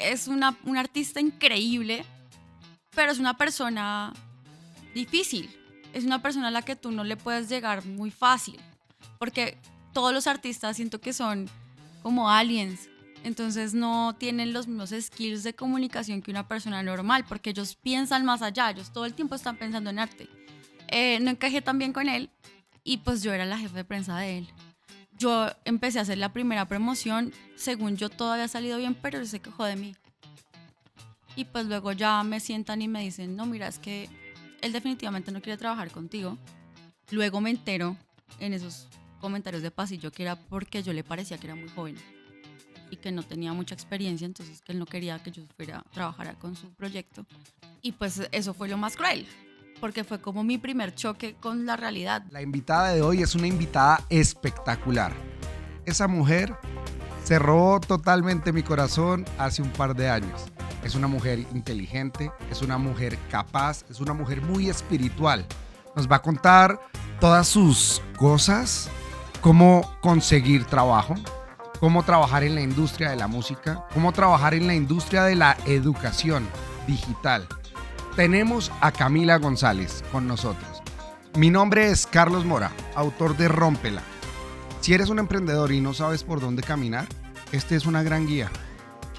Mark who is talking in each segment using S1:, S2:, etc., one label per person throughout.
S1: es una artista increíble, pero es una persona difícil. Es una persona a la que tú no le puedes llegar muy fácil, porque todos los artistas siento que son como aliens, entonces no tienen los mismos skills de comunicación que una persona normal, porque ellos piensan más allá, ellos todo el tiempo están pensando en arte. No encajé tan bien con él y pues yo era la jefa de prensa de él. Yo empecé a hacer la primera promoción, según yo todo había salido bien, pero él se quejó de mí. Y pues luego ya me sientan y me dicen, no, mira, es que él definitivamente no quiere trabajar contigo. Luego me entero en esos comentarios de pasillo que era porque yo le parecía que era muy joven y que no tenía mucha experiencia, entonces que él no quería que yo fuera a trabajar con su proyecto. Y pues eso fue lo más cruel, porque fue como mi primer choque con la realidad.
S2: La invitada de hoy es una invitada espectacular. Esa mujer se robó totalmente mi corazón hace un par de años. Es una mujer inteligente, es una mujer capaz, es una mujer muy espiritual. Nos va a contar todas sus cosas, cómo conseguir trabajo, cómo trabajar en la industria de la música, cómo trabajar en la industria de la educación digital. Tenemos a Camila González con nosotros. Mi nombre es Carlos Mora, autor de Rómpela. Si eres un emprendedor y no sabes por dónde caminar, esta es una gran guía.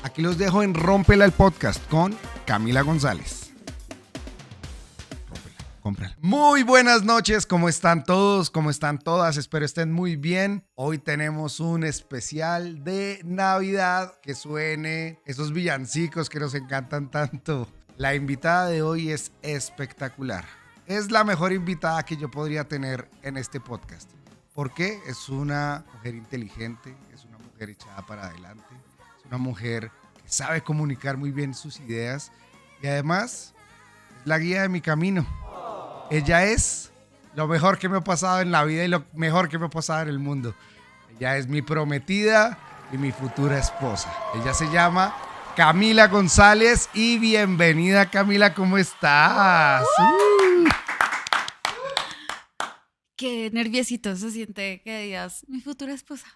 S2: Aquí los dejo en Rómpela el podcast con Camila González. Rómpela, cómprala. Muy buenas noches, ¿cómo están todos? ¿Cómo están todas? Espero estén muy bien. Hoy tenemos un especial de Navidad, que suene esos villancicos que nos encantan tanto. La invitada de hoy es espectacular. Es la mejor invitada que yo podría tener en este podcast. ¿Por qué? Es una mujer inteligente, es una mujer echada para adelante, es una mujer que sabe comunicar muy bien sus ideas y además es la guía de mi camino. Ella es lo mejor que me ha pasado en la vida y lo mejor que me ha pasado en el mundo. Ella es mi prometida y mi futura esposa. Ella se llama Camila González y bienvenida, Camila, ¿cómo estás?
S1: Qué nerviosito se siente que digas, mi futura esposa.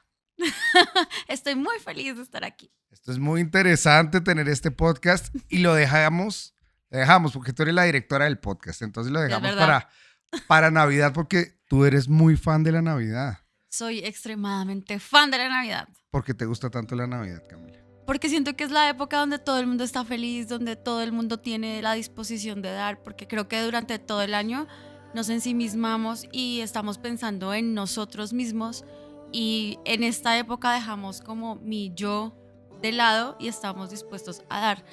S1: Estoy muy feliz de estar aquí.
S2: Esto es muy interesante tener este podcast y lo dejamos porque tú eres la directora del podcast, entonces lo dejamos para Navidad porque tú eres muy fan de la Navidad.
S1: Soy extremadamente fan de la Navidad.
S2: ¿Por qué te gusta tanto la Navidad, Camila?
S1: Porque siento que es la época donde todo el mundo está feliz, donde todo el mundo tiene la disposición de dar, porque creo que durante todo el año nos ensimismamos y estamos pensando en nosotros mismos y en esta época dejamos como mi yo de lado y estamos dispuestos a dar.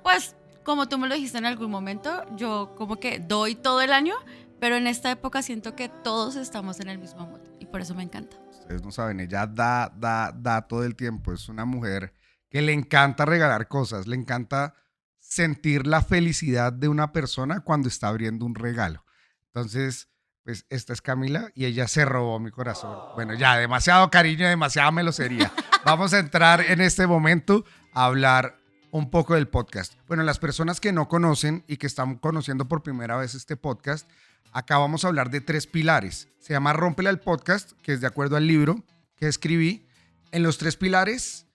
S1: Pues como tú me lo dijiste en algún momento, yo como que doy todo el año, pero en esta época siento que todos estamos en el mismo mood y por eso me encanta.
S2: Ustedes no saben, ella da todo el tiempo. Es una mujer que le encanta regalar cosas, le encanta sentir la felicidad de una persona cuando está abriendo un regalo. Entonces, pues esta es Camila y ella se robó mi corazón. Bueno, ya, demasiado cariño, demasiada melosería. Vamos a entrar en este momento a hablar un poco del podcast. Bueno, las personas que no conocen y que están conociendo por primera vez este podcast, acá vamos a hablar de 3 pilares. Se llama Rómpela el podcast, que es de acuerdo al libro que escribí. En los 3 pilares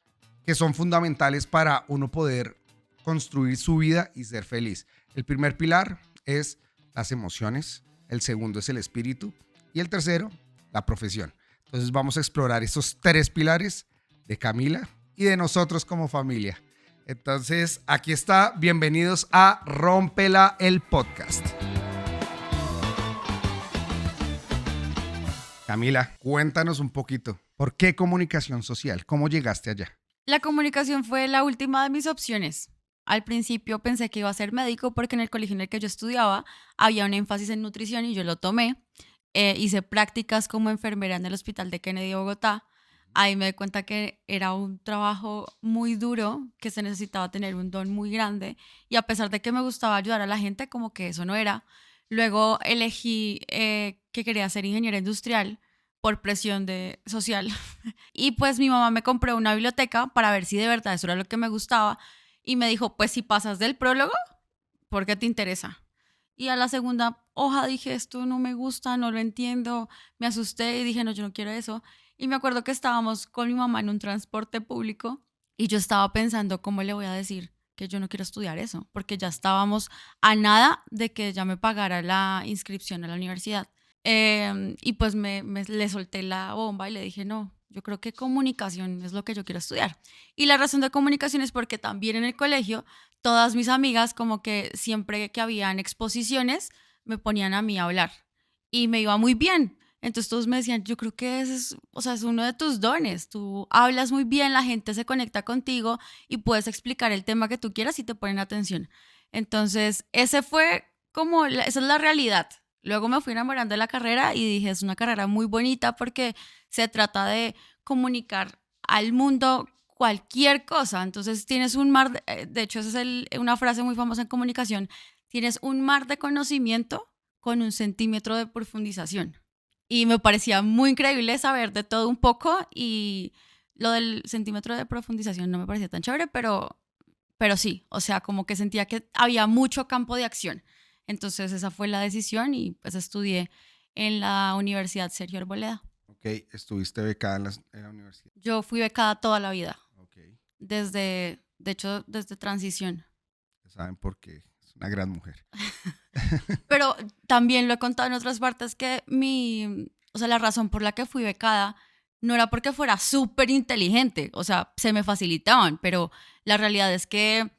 S2: que son fundamentales para uno poder construir su vida y ser feliz. El primer pilar es las emociones. El segundo es el espíritu y el tercero, la profesión. Entonces vamos a explorar esos 3 pilares de Camila y de nosotros como familia. Entonces aquí está, bienvenidos a Rómpela el podcast. Camila, cuéntanos un poquito, ¿por qué comunicación social? ¿Cómo llegaste allá?
S1: La comunicación fue la última de mis opciones. Al principio pensé que iba a ser médico porque en el colegio en el que yo estudiaba había un énfasis en nutrición y yo lo tomé. Hice prácticas como enfermera en el Hospital de Kennedy, Bogotá. Ahí me di cuenta que era un trabajo muy duro, que se necesitaba tener un don muy grande. Y a pesar de que me gustaba ayudar a la gente, como que eso no era. Luego elegí que quería ser ingeniera industrial por presión social. Y pues mi mamá me compró una biblioteca para ver si de verdad eso era lo que me gustaba. Y me dijo, pues si pasas del prólogo, ¿por qué te interesa? Y a la segunda hoja dije, esto no me gusta, no lo entiendo. Me asusté y dije, no, yo no quiero eso. Y me acuerdo que estábamos con mi mamá en un transporte público Y yo estaba pensando, ¿cómo le voy a decir que yo no quiero estudiar eso? Porque ya estábamos a nada de que ya me pagara la inscripción a la universidad. Y pues le solté la bomba y le dije, no, yo creo que comunicación es lo que yo quiero estudiar. Y la razón de comunicación es porque también en el colegio, todas mis amigas, como que siempre que habían exposiciones, me ponían a mí a hablar. Y me iba muy bien. Entonces todos me decían, yo creo que ese es, o sea, es uno de tus dones. Tú hablas muy bien, la gente se conecta contigo y puedes explicar el tema que tú quieras y te ponen atención. Entonces, ese fue como, esa es la realidad. Luego me fui enamorando de la carrera y dije, es una carrera muy bonita porque se trata de comunicar al mundo cualquier cosa. Entonces tienes un mar, de hecho esa es una frase muy famosa en comunicación, tienes un mar de conocimiento con 1 centímetro de profundización. Y me parecía muy increíble saber de todo un poco y lo del centímetro de profundización no me parecía tan chévere, pero sí, o sea, como que sentía que había mucho campo de acción. Entonces esa fue la decisión y pues estudié en la Universidad Sergio Arboleda.
S2: Ok, estuviste becada en la universidad.
S1: Yo fui becada toda la vida,
S2: Ok,
S1: de hecho, desde transición.
S2: ya saben por qué. Es una gran mujer.
S1: Pero también lo he contado en otras partes que o sea, la razón por la que fui becada no era porque fuera súper inteligente, o sea, se me facilitaban, pero la realidad es que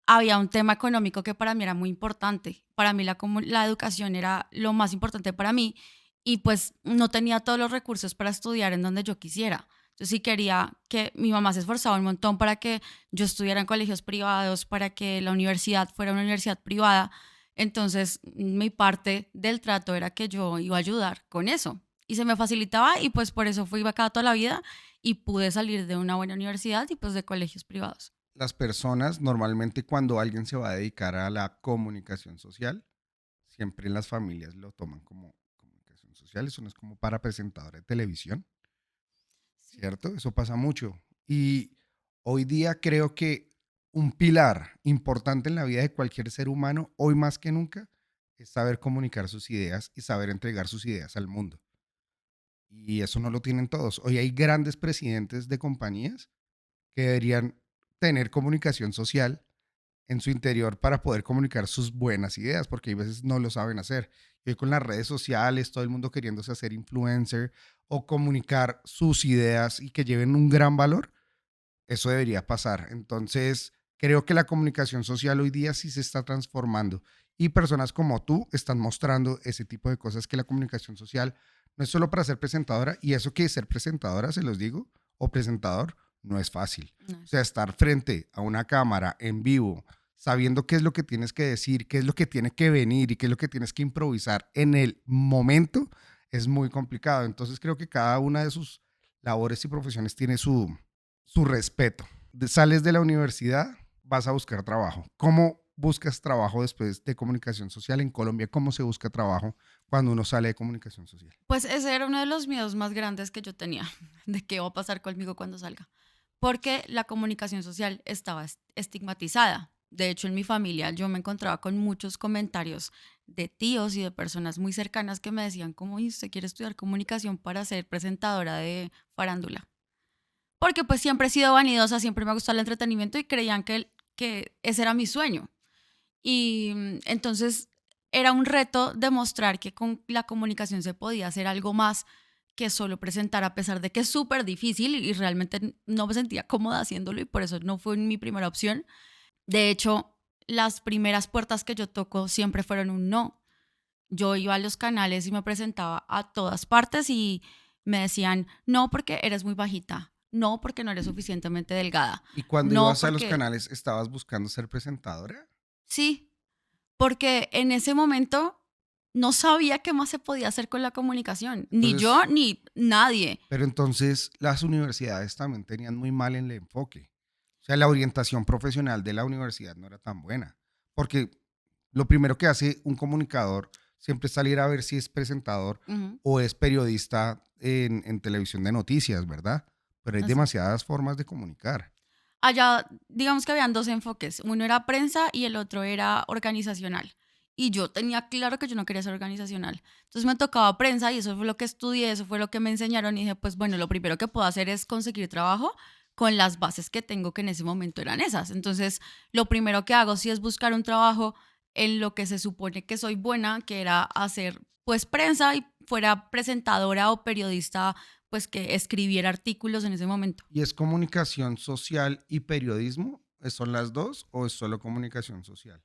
S1: había un tema económico que para mí era muy importante. Para mí la educación era lo más importante para mí y pues no tenía todos los recursos para estudiar en donde yo quisiera. Yo sí quería que mi mamá se esforzaba un montón para que yo estudiara en colegios privados, para que la universidad fuera una universidad privada. Entonces, mi parte del trato era que yo iba a ayudar con eso. Y se me facilitaba y pues por eso fui becada toda la vida y pude salir de una buena universidad y pues de colegios privados.
S2: Las personas, normalmente cuando alguien se va a dedicar a la comunicación social, siempre en las familias lo toman como comunicación social. Eso no es como para presentadora de televisión, ¿cierto? Eso pasa mucho. Y hoy día creo que un pilar importante en la vida de cualquier ser humano, hoy más que nunca, es saber comunicar sus ideas y saber entregar sus ideas al mundo. Y eso no lo tienen todos. Hoy hay grandes presidentes de compañías que deberían tener comunicación social en su interior para poder comunicar sus buenas ideas, porque hay veces no lo saben hacer. Y hoy con las redes sociales, todo el mundo queriéndose hacer influencer o comunicar sus ideas y que lleven un gran valor, eso debería pasar. Entonces, creo que la comunicación social hoy día sí se está transformando y personas como tú están mostrando ese tipo de cosas, que la comunicación social no es solo para ser presentadora, y eso que ser presentadora, se los digo, o presentador, no es fácil.
S1: No
S2: O
S1: es
S2: sea,
S1: fácil.
S2: estar frente a una cámara en vivo, sabiendo qué es lo que tienes que decir, qué es lo que tiene que venir y qué es lo que tienes que improvisar en el momento, es muy complicado. Entonces creo que cada una de sus labores y profesiones tiene su respeto. Sales de la universidad, vas a buscar trabajo. ¿Cómo buscas trabajo después de comunicación social en Colombia? ¿Cómo se busca trabajo cuando uno sale de comunicación social?
S1: Pues ese era uno de los miedos más grandes que yo tenía, de qué va a pasar conmigo cuando salga, porque la comunicación social estaba estigmatizada. De hecho, en mi familia yo me encontraba con muchos comentarios de tíos y de personas muy cercanas que me decían como, "¿Y usted quiere estudiar comunicación para ser presentadora de farándula?" Porque pues siempre he sido vanidosa, siempre me ha gustado el entretenimiento y creían que ese era mi sueño. Y entonces era un reto demostrar que con la comunicación se podía hacer algo más que solo presentar, a pesar de que es súper difícil y realmente no me sentía cómoda haciéndolo y por eso no fue mi primera opción. De hecho, las primeras puertas que yo toco siempre fueron un no. Yo iba a los canales y me presentaba a todas partes y me decían, no porque eres muy bajita, no porque no eres suficientemente delgada,
S2: Y cuando
S1: no
S2: ibas a los
S1: porque
S2: canales, ¿estabas buscando ser presentadora?
S1: sí, porque en ese momento no sabía qué más se podía hacer con la comunicación, ni
S2: Entonces,
S1: yo ni nadie.
S2: pero entonces las universidades también tenían muy mal el enfoque. O sea, la orientación profesional de la universidad no era tan buena. Porque lo primero que hace un comunicador siempre es salir a ver si es presentador
S1: Ujú,
S2: o es periodista en televisión de noticias, ¿verdad? Pero hay
S1: exacto.
S2: demasiadas formas de comunicar.
S1: Allá, digamos que habían dos enfoques, uno era prensa y el otro era organizacional. Y yo tenía claro que yo no quería ser organizacional. Entonces me tocaba prensa y eso fue lo que estudié, eso fue lo que me enseñaron y dije, pues bueno, lo primero que puedo hacer es conseguir trabajo con las bases que tengo, que en ese momento eran esas. Entonces, lo primero que hago sí es buscar un trabajo en lo que se supone que soy buena, que era hacer pues prensa y fuera presentadora o periodista, pues que escribiera artículos en ese momento.
S2: ¿Y es comunicación social y periodismo? ¿Son las dos o es solo comunicación social?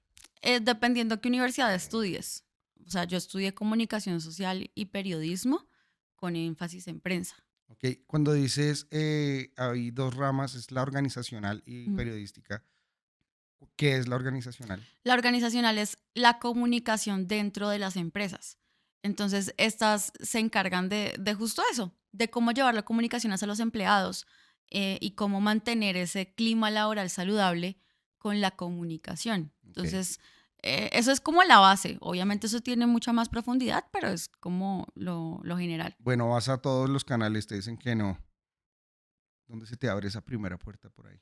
S1: Dependiendo qué universidad estudies. O sea, yo estudié comunicación social y periodismo con énfasis en prensa.
S2: Ok, cuando dices hay dos ramas, es la organizacional y
S1: Mm.
S2: periodística. ¿Qué es la organizacional?
S1: La organizacional es la comunicación dentro de las empresas. Entonces, estas se encargan de justo eso, de cómo llevar la comunicación hacia los empleados y cómo mantener ese clima laboral saludable con la comunicación.
S2: Ok.
S1: Entonces, eso es como la base. Obviamente eso tiene mucha más profundidad, pero es como lo general.
S2: Bueno, vas a todos los canales, te dicen que no. ¿Dónde se te abre esa primera puerta por ahí?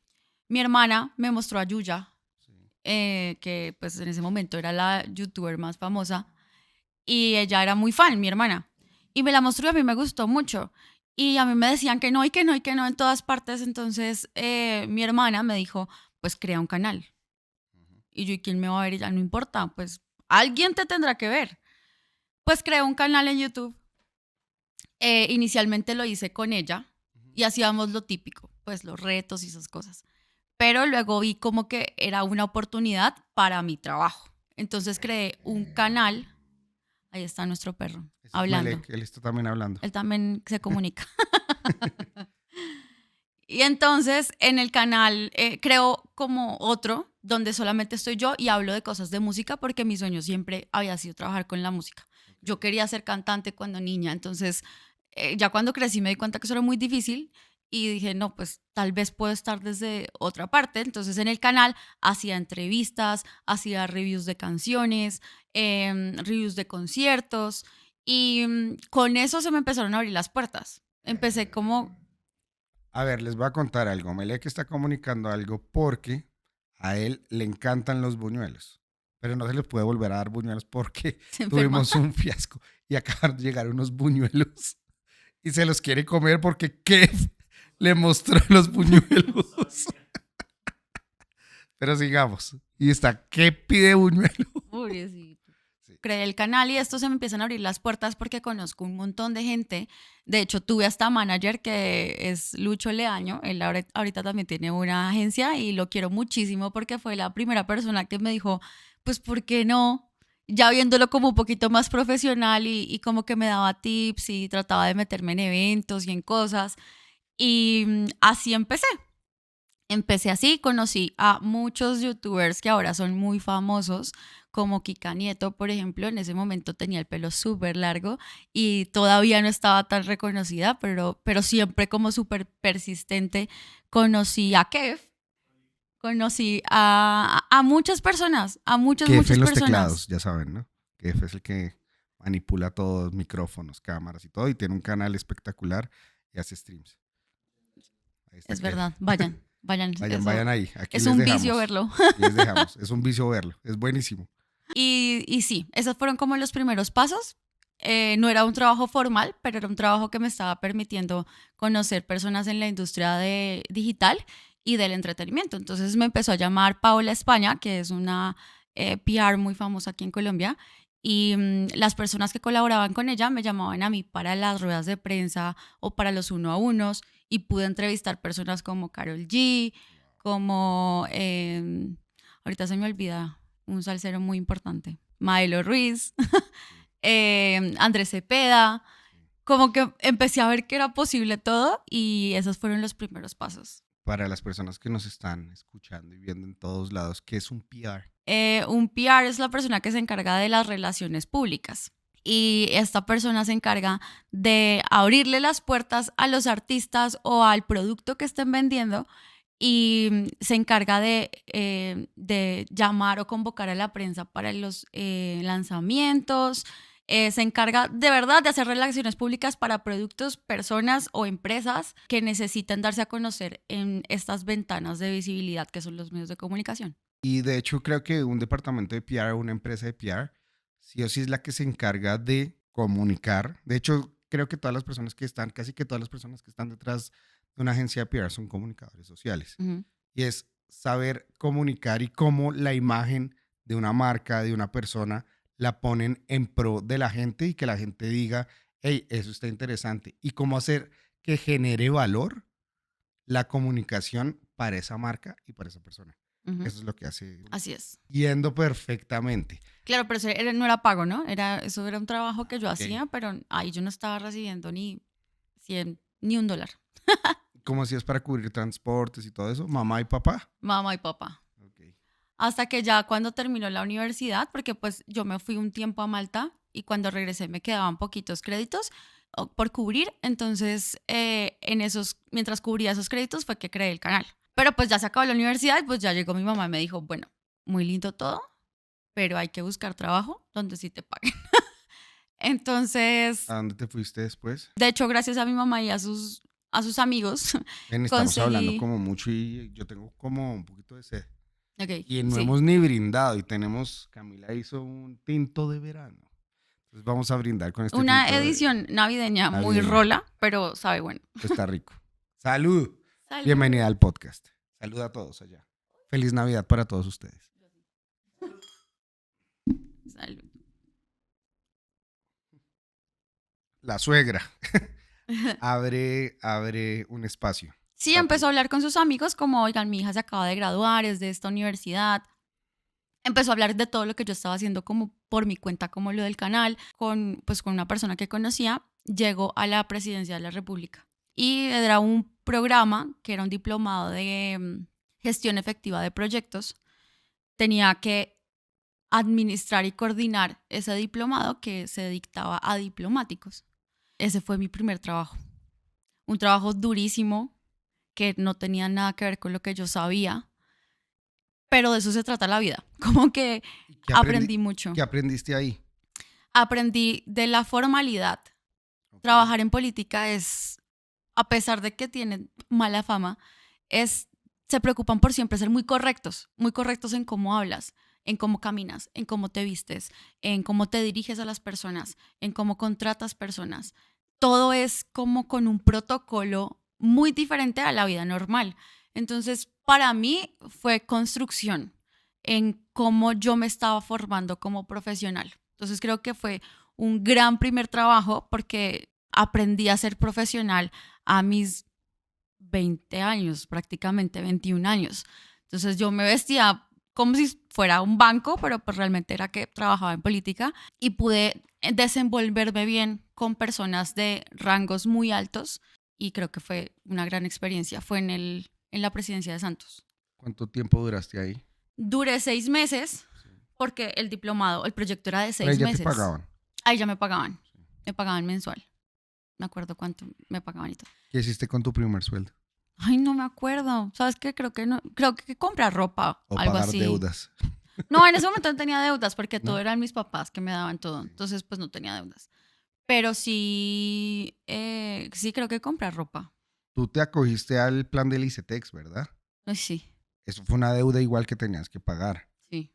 S1: Mi hermana me mostró a Yuya,
S2: Sí.
S1: que pues en ese momento era la youtuber más famosa. Y ella era muy fan, mi hermana. Y me la mostró y a mí me gustó mucho. Y a mí me decían que no y que no y que no en todas partes. Entonces mi hermana me dijo, pues crea un canal.
S2: Ujú,
S1: Y yo, ¿y quién me va a ver? Y ya no importa, pues alguien te tendrá que ver. Pues creé un canal en YouTube. Inicialmente lo hice con ella
S2: ujú.
S1: y hacíamos lo típico, pues los retos y esas cosas. Pero luego vi como que era una oportunidad para mi trabajo. Entonces creé un canal. Ahí está nuestro perro,
S2: Ese es
S1: hablando.
S2: Melek, él está también hablando.
S1: Él también se comunica. Y entonces en el canal creo como otro donde solamente estoy yo y hablo de cosas de música porque mi sueño siempre había sido trabajar con la música. Yo quería ser cantante cuando niña, entonces ya cuando crecí me di cuenta que eso era muy difícil y dije, no, pues tal vez puedo estar desde otra parte. Entonces en el canal hacía entrevistas, hacía reviews de canciones, reviews de conciertos y con eso se me empezaron a abrir las puertas. Empecé como
S2: A ver, les voy a contar algo. Melek está comunicando algo porque a él le encantan los buñuelos, pero no se le puede volver a dar buñuelos porque
S1: se enferma.
S2: tuvimos un fiasco y acaban de llegar unos buñuelos y se los quiere comer porque Kev le mostró los buñuelos. Pero sigamos. Y está, ¿qué pide buñuelo?
S1: Pobrecito.
S2: Sí.
S1: Creé el canal y esto se me empiezan a abrir las puertas porque conozco un montón de gente. De hecho, tuve hasta manager que es Lucho Leaño. Él ahorita también tiene una agencia y lo quiero muchísimo porque fue la primera persona que me dijo, pues, ¿por qué no? Ya viéndolo como un poquito más profesional y como que me daba tips y trataba de meterme en eventos y en cosas. Y así empecé. Empecé así, conocí a muchos youtubers que ahora son muy famosos, como Kika Nieto, por ejemplo. En ese momento tenía el pelo súper largo y todavía no estaba tan reconocida, pero siempre como súper persistente. Conocí a Kev, conocí a muchas personas, a muchas,
S2: Kev
S1: muchas
S2: en los
S1: personas.
S2: teclados, ya saben, ¿no? Kev es el que manipula todos, micrófonos, cámaras y todo, y tiene un canal espectacular y hace streams. Ahí está
S1: Es
S2: Kev.
S1: verdad, vayan, vayan,
S2: Vayan,
S1: eso
S2: vayan ahí. Aquí
S1: es
S2: les
S1: un vicio
S2: dejamos.
S1: verlo.
S2: Aquí les dejamos. Es un vicio verlo. Es buenísimo.
S1: Y sí, esos fueron como los primeros pasos. No era un trabajo formal, pero era un trabajo que me estaba permitiendo conocer personas en la industria digital y del entretenimiento. Entonces me empezó a llamar Paola España, que es una PR muy famosa aquí en Colombia, y las personas que colaboraban con ella me llamaban a mí para las ruedas de prensa o para los uno a unos y pude entrevistar personas como Karol G, como, ahorita se me olvida, un salsero muy importante, Maelo Ruiz,
S2: Sí,
S1: Andrés Cepeda,
S2: sí.
S1: como que empecé a ver que era posible todo y esos fueron los primeros pasos.
S2: Para las personas que nos están escuchando y viendo en todos lados, ¿qué es un PR?
S1: Un PR es la persona que se encarga de las relaciones públicas y esta persona se encarga de abrirle las puertas a los artistas o al producto que estén vendiendo y se encarga de llamar o convocar a la prensa para los lanzamientos. Se encarga de verdad de hacer relaciones públicas para productos, personas o empresas que necesitan darse a conocer en estas ventanas de visibilidad que son los medios de comunicación.
S2: Y de hecho creo que un departamento de PR, una empresa de PR, sí o sí es la que se encarga de comunicar. De hecho, creo que todas las personas que están, casi que todas las personas que están detrás una agencia de PR, son comunicadores sociales.
S1: Ujú.
S2: Y es saber comunicar y cómo la imagen de una marca, de una persona, la ponen en pro de la gente y que la gente diga, hey, eso está interesante. Y cómo hacer que genere valor la comunicación para esa marca y para esa persona.
S1: Ujú.
S2: Eso es lo que hace.
S1: Así es.
S2: Yendo perfectamente.
S1: Claro, pero no era pago, ¿no? Eso era un trabajo que yo
S2: Ok.
S1: hacía, pero ahí yo no estaba recibiendo ni 100, ni $1.
S2: ¿Cómo hacías para cubrir transportes y todo eso? ¿Mamá y papá?
S1: Mamá y papá.
S2: Ok.
S1: Hasta que ya cuando terminó la universidad, porque pues yo me fui un tiempo a Malta y cuando regresé me quedaban poquitos créditos por cubrir, entonces mientras cubría esos créditos fue que creé el canal. Pero pues ya se acabó la universidad y pues ya llegó mi mamá y me dijo, bueno, muy lindo todo, pero hay que buscar trabajo donde sí te paguen. Entonces,
S2: ¿A dónde te fuiste después?
S1: de hecho, gracias a mi mamá y a sus amigos,
S2: Estamos hablando
S1: conseguí...
S2: como mucho y yo tengo como un poquito de sed.
S1: Ok,
S2: Y no
S1: sí.
S2: hemos ni brindado y tenemos, Camila hizo un tinto de verano. Entonces vamos a brindar con este
S1: Una
S2: tinto
S1: edición navideña muy
S2: navideño.
S1: rola, pero sabe bueno.
S2: Está rico. Salud.
S1: Salud.
S2: Bienvenida al podcast. Salud a todos allá. Feliz Navidad para todos ustedes.
S1: Salud.
S2: La suegra abre un espacio.
S1: Sí,
S2: Rápido.
S1: empezó a hablar con sus amigos como, oigan, mi hija se acaba de graduar, es de esta universidad. Empezó a hablar de todo lo que yo estaba haciendo como por mi cuenta, como lo del canal, con una persona que conocía. Llegó a la presidencia de la República. Y era un programa que era un diplomado de gestión efectiva de proyectos. Tenía que administrar y coordinar ese diplomado que se dictaba a diplomáticos. Ese fue mi primer trabajo. Un trabajo durísimo que no tenía nada que ver con lo que yo sabía, pero de eso se trata la vida. Como que aprendí mucho.
S2: ¿Qué aprendiste ahí?
S1: Aprendí de la formalidad.
S2: Okay.
S1: Trabajar en política es, a pesar de que tienen mala fama, se preocupan por siempre ser muy correctos en cómo hablas, en cómo caminas, en cómo te vistes, en cómo te diriges a las personas, en cómo contratas personas. Todo es como con un protocolo muy diferente a la vida normal. Entonces, para mí fue construcción en cómo yo me estaba formando como profesional. Entonces, creo que fue un gran primer trabajo porque aprendí a ser profesional a mis 20 años, prácticamente 21 años. Entonces, yo me vestía como si fuera un banco, pero pues realmente era que trabajaba en política y pude desenvolverme bien con personas de rangos muy altos y creo que fue una gran experiencia. Fue en la presidencia de Santos.
S2: ¿Cuánto tiempo duraste ahí?
S1: Duré 6 meses porque el proyecto era de 6
S2: meses.
S1: meses.
S2: ¿Te pagaban?
S1: Ahí ya me pagaban. Me pagaban mensual. Me acuerdo cuánto me pagaban y todo.
S2: ¿Qué hiciste con tu primer sueldo?
S1: Ay, no me acuerdo. ¿Sabes qué? Creo que no. Creo que comprar ropa.
S2: O
S1: algo
S2: pagar
S1: así.
S2: deudas.
S1: No, en ese momento no tenía deudas porque
S2: ¿No?
S1: todo eran mis papás que me daban todo. Entonces, pues no tenía deudas. Pero sí, sí creo que comprar ropa.
S2: Tú te acogiste al plan del ICETEX, ¿verdad?
S1: Ay, sí,
S2: Eso fue una deuda igual que tenías que pagar.
S1: sí.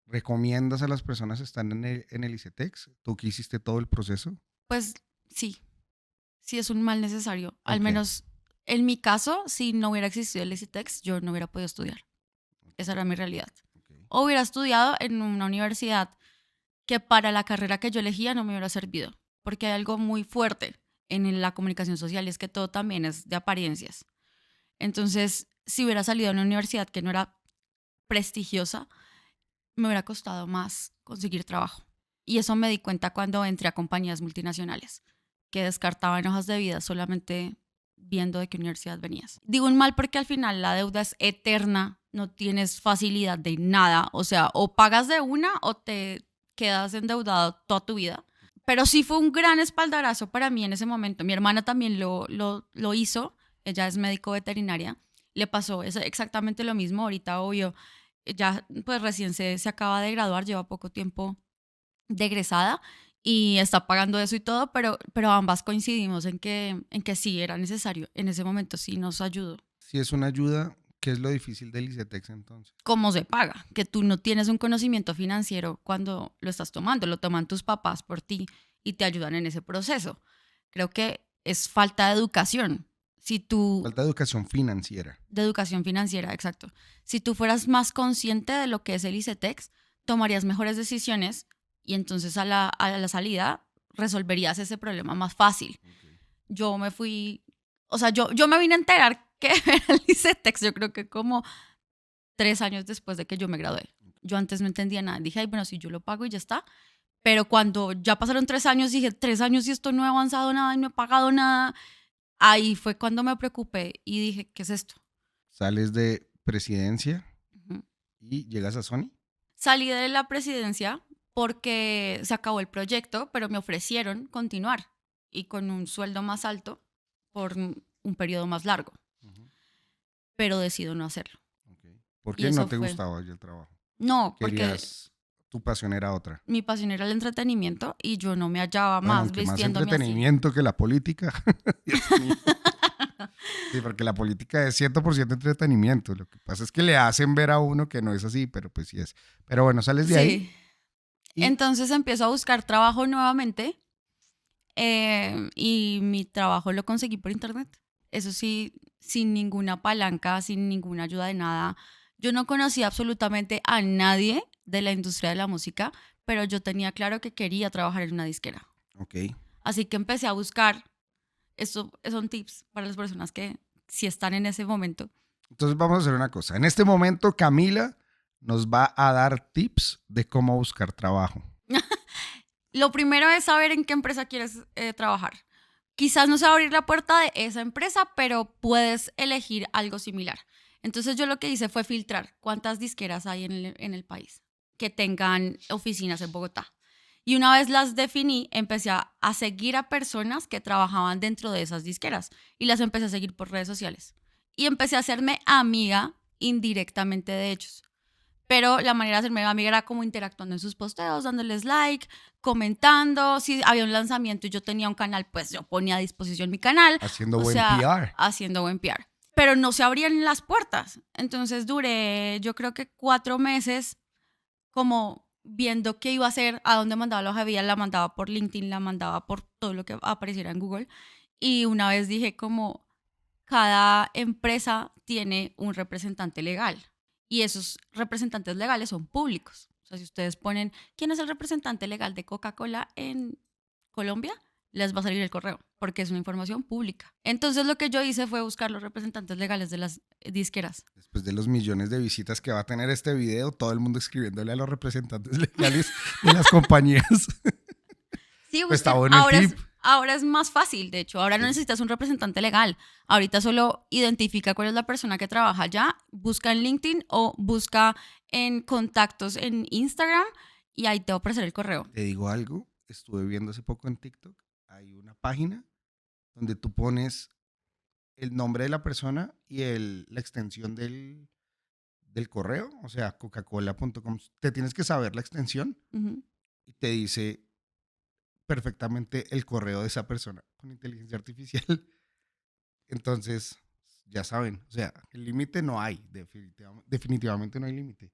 S2: ¿Recomiendas a las personas que están en el ICETEX? ¿Tú que hiciste todo el proceso?
S1: Pues sí. Sí es un mal necesario. Al
S2: Ok.
S1: menos en mi caso, si no hubiera existido el ECTEX, yo no hubiera podido estudiar. Esa era mi realidad.
S2: Okay.
S1: O hubiera estudiado en una universidad que para la carrera que yo elegía no me hubiera servido. Porque hay algo muy fuerte en la comunicación social y es que todo también es de apariencias. Entonces, si hubiera salido de una universidad que no era prestigiosa, me hubiera costado más conseguir trabajo. Y eso me di cuenta cuando entré a compañías multinacionales que descartaban hojas de vida solamente viendo de qué universidad venías. Digo un mal porque al final la deuda es eterna, no tienes facilidad de nada, o sea, o pagas de una o te quedas endeudado toda tu vida. Pero sí fue un gran espaldarazo para mí en ese momento. Mi hermana también lo hizo, ella es médico veterinaria, le pasó exactamente lo mismo. Ahorita, obvio, ya pues recién se acaba de graduar, lleva poco tiempo de egresada y está pagando eso y todo, pero ambas coincidimos en que sí era necesario. En ese momento sí nos ayudó.
S2: Si es una ayuda, ¿qué es lo difícil del ICETEX entonces?
S1: ¿Cómo se paga? Que tú no tienes un conocimiento financiero cuando lo estás tomando, lo toman tus papás por ti y te ayudan en ese proceso. Creo que es falta de educación. Si tú,
S2: Falta educación financiera.
S1: de educación financiera, exacto. Si tú fueras más consciente de lo que es el ICETEX, tomarías mejores decisiones y entonces a la salida resolverías ese problema más fácil. Yo me fui, o sea, yo me vine a enterar que era el ICETEX, yo creo que como 3 años después de que yo me gradué. Yo antes no entendía nada. Dije, ay, bueno, si yo lo pago y ya está. Pero cuando ya pasaron 3 años, dije, 3 años y esto no ha avanzado nada y no he pagado nada. Ahí fue cuando me preocupé y dije, ¿qué es esto?
S2: Sales de presidencia
S1: Ujú.
S2: y llegas a Sony.
S1: Salí de la presidencia porque se acabó el proyecto, pero me ofrecieron continuar y con un sueldo más alto por un periodo más largo, pero decido no hacerlo.
S2: Okay. ¿Por
S1: Y
S2: qué no
S1: eso
S2: te
S1: fue...
S2: gustaba ya el trabajo?
S1: No, porque
S2: Querías, tu pasión era otra.
S1: mi pasión era el entretenimiento y yo no me hallaba
S2: Bueno,
S1: más
S2: aunque más
S1: vistiéndome así.
S2: entretenimiento que la política. Dios mío. Sí, porque la política es 100% entretenimiento. Lo que pasa es que le hacen ver a uno que no es así, pero pues sí es. Pero bueno, sales de ahí
S1: Sí.
S2: y
S1: Entonces empiezo a buscar trabajo nuevamente y mi trabajo lo conseguí por internet. Eso sí, sin ninguna palanca, sin ninguna ayuda de nada. Yo no conocía absolutamente a nadie de la industria de la música, pero yo tenía claro que quería trabajar en una disquera.
S2: ok.
S1: Así que empecé a buscar. Esto son tips para las personas que si están en ese momento.
S2: Entonces vamos a hacer una cosa. En este momento Camila nos va a dar tips de cómo buscar trabajo.
S1: Lo primero es saber en qué empresa quieres trabajar. Quizás no se va a abrir la puerta de esa empresa, pero puedes elegir algo similar. Entonces yo lo que hice fue filtrar cuántas disqueras hay en el país que tengan oficinas en Bogotá. Y una vez las definí, empecé a seguir a personas que trabajaban dentro de esas disqueras y las empecé a seguir por redes sociales. Y empecé a hacerme amiga indirectamente de ellos. Pero la manera de hacerme amiga era como interactuando en sus posteos, dándoles like, comentando. Si había un lanzamiento y yo tenía un canal, pues yo ponía a disposición mi canal.
S2: Haciendo
S1: O
S2: buen
S1: sea,
S2: PR.
S1: haciendo buen PR. Pero no se abrían las puertas. Entonces duré, yo creo que 4 meses como viendo qué iba a hacer, a dónde mandaba la hoja de vida, la mandaba por LinkedIn, la mandaba por todo lo que apareciera en Google. Y una vez dije como cada empresa tiene un representante legal y esos representantes legales son públicos. O sea, si ustedes ponen quién es el representante legal de Coca-Cola en Colombia, les va a salir el correo porque es una información pública. Entonces lo que yo hice fue buscar los representantes legales de las disqueras.
S2: Después de los millones de visitas que va a tener este video, todo el mundo escribiéndole a los representantes legales de las compañías.
S1: Sí,
S2: Pues está bueno el tip.
S1: ahora es más fácil, de hecho. Ahora no
S2: Sí.
S1: necesitas un representante legal. Ahorita solo identifica cuál es la persona que trabaja allá, busca en LinkedIn o busca en contactos en Instagram y ahí te va a aparecer el correo.
S2: Te digo algo, estuve viendo hace poco en TikTok, hay una página donde tú pones el nombre de la persona y la extensión del correo, o sea, coca-cola.com. Te tienes que saber la extensión
S1: Ujú.
S2: y te dice perfectamente el correo de esa persona con inteligencia artificial. Entonces, ya saben, o sea, el límite no hay, definitivamente no hay límite.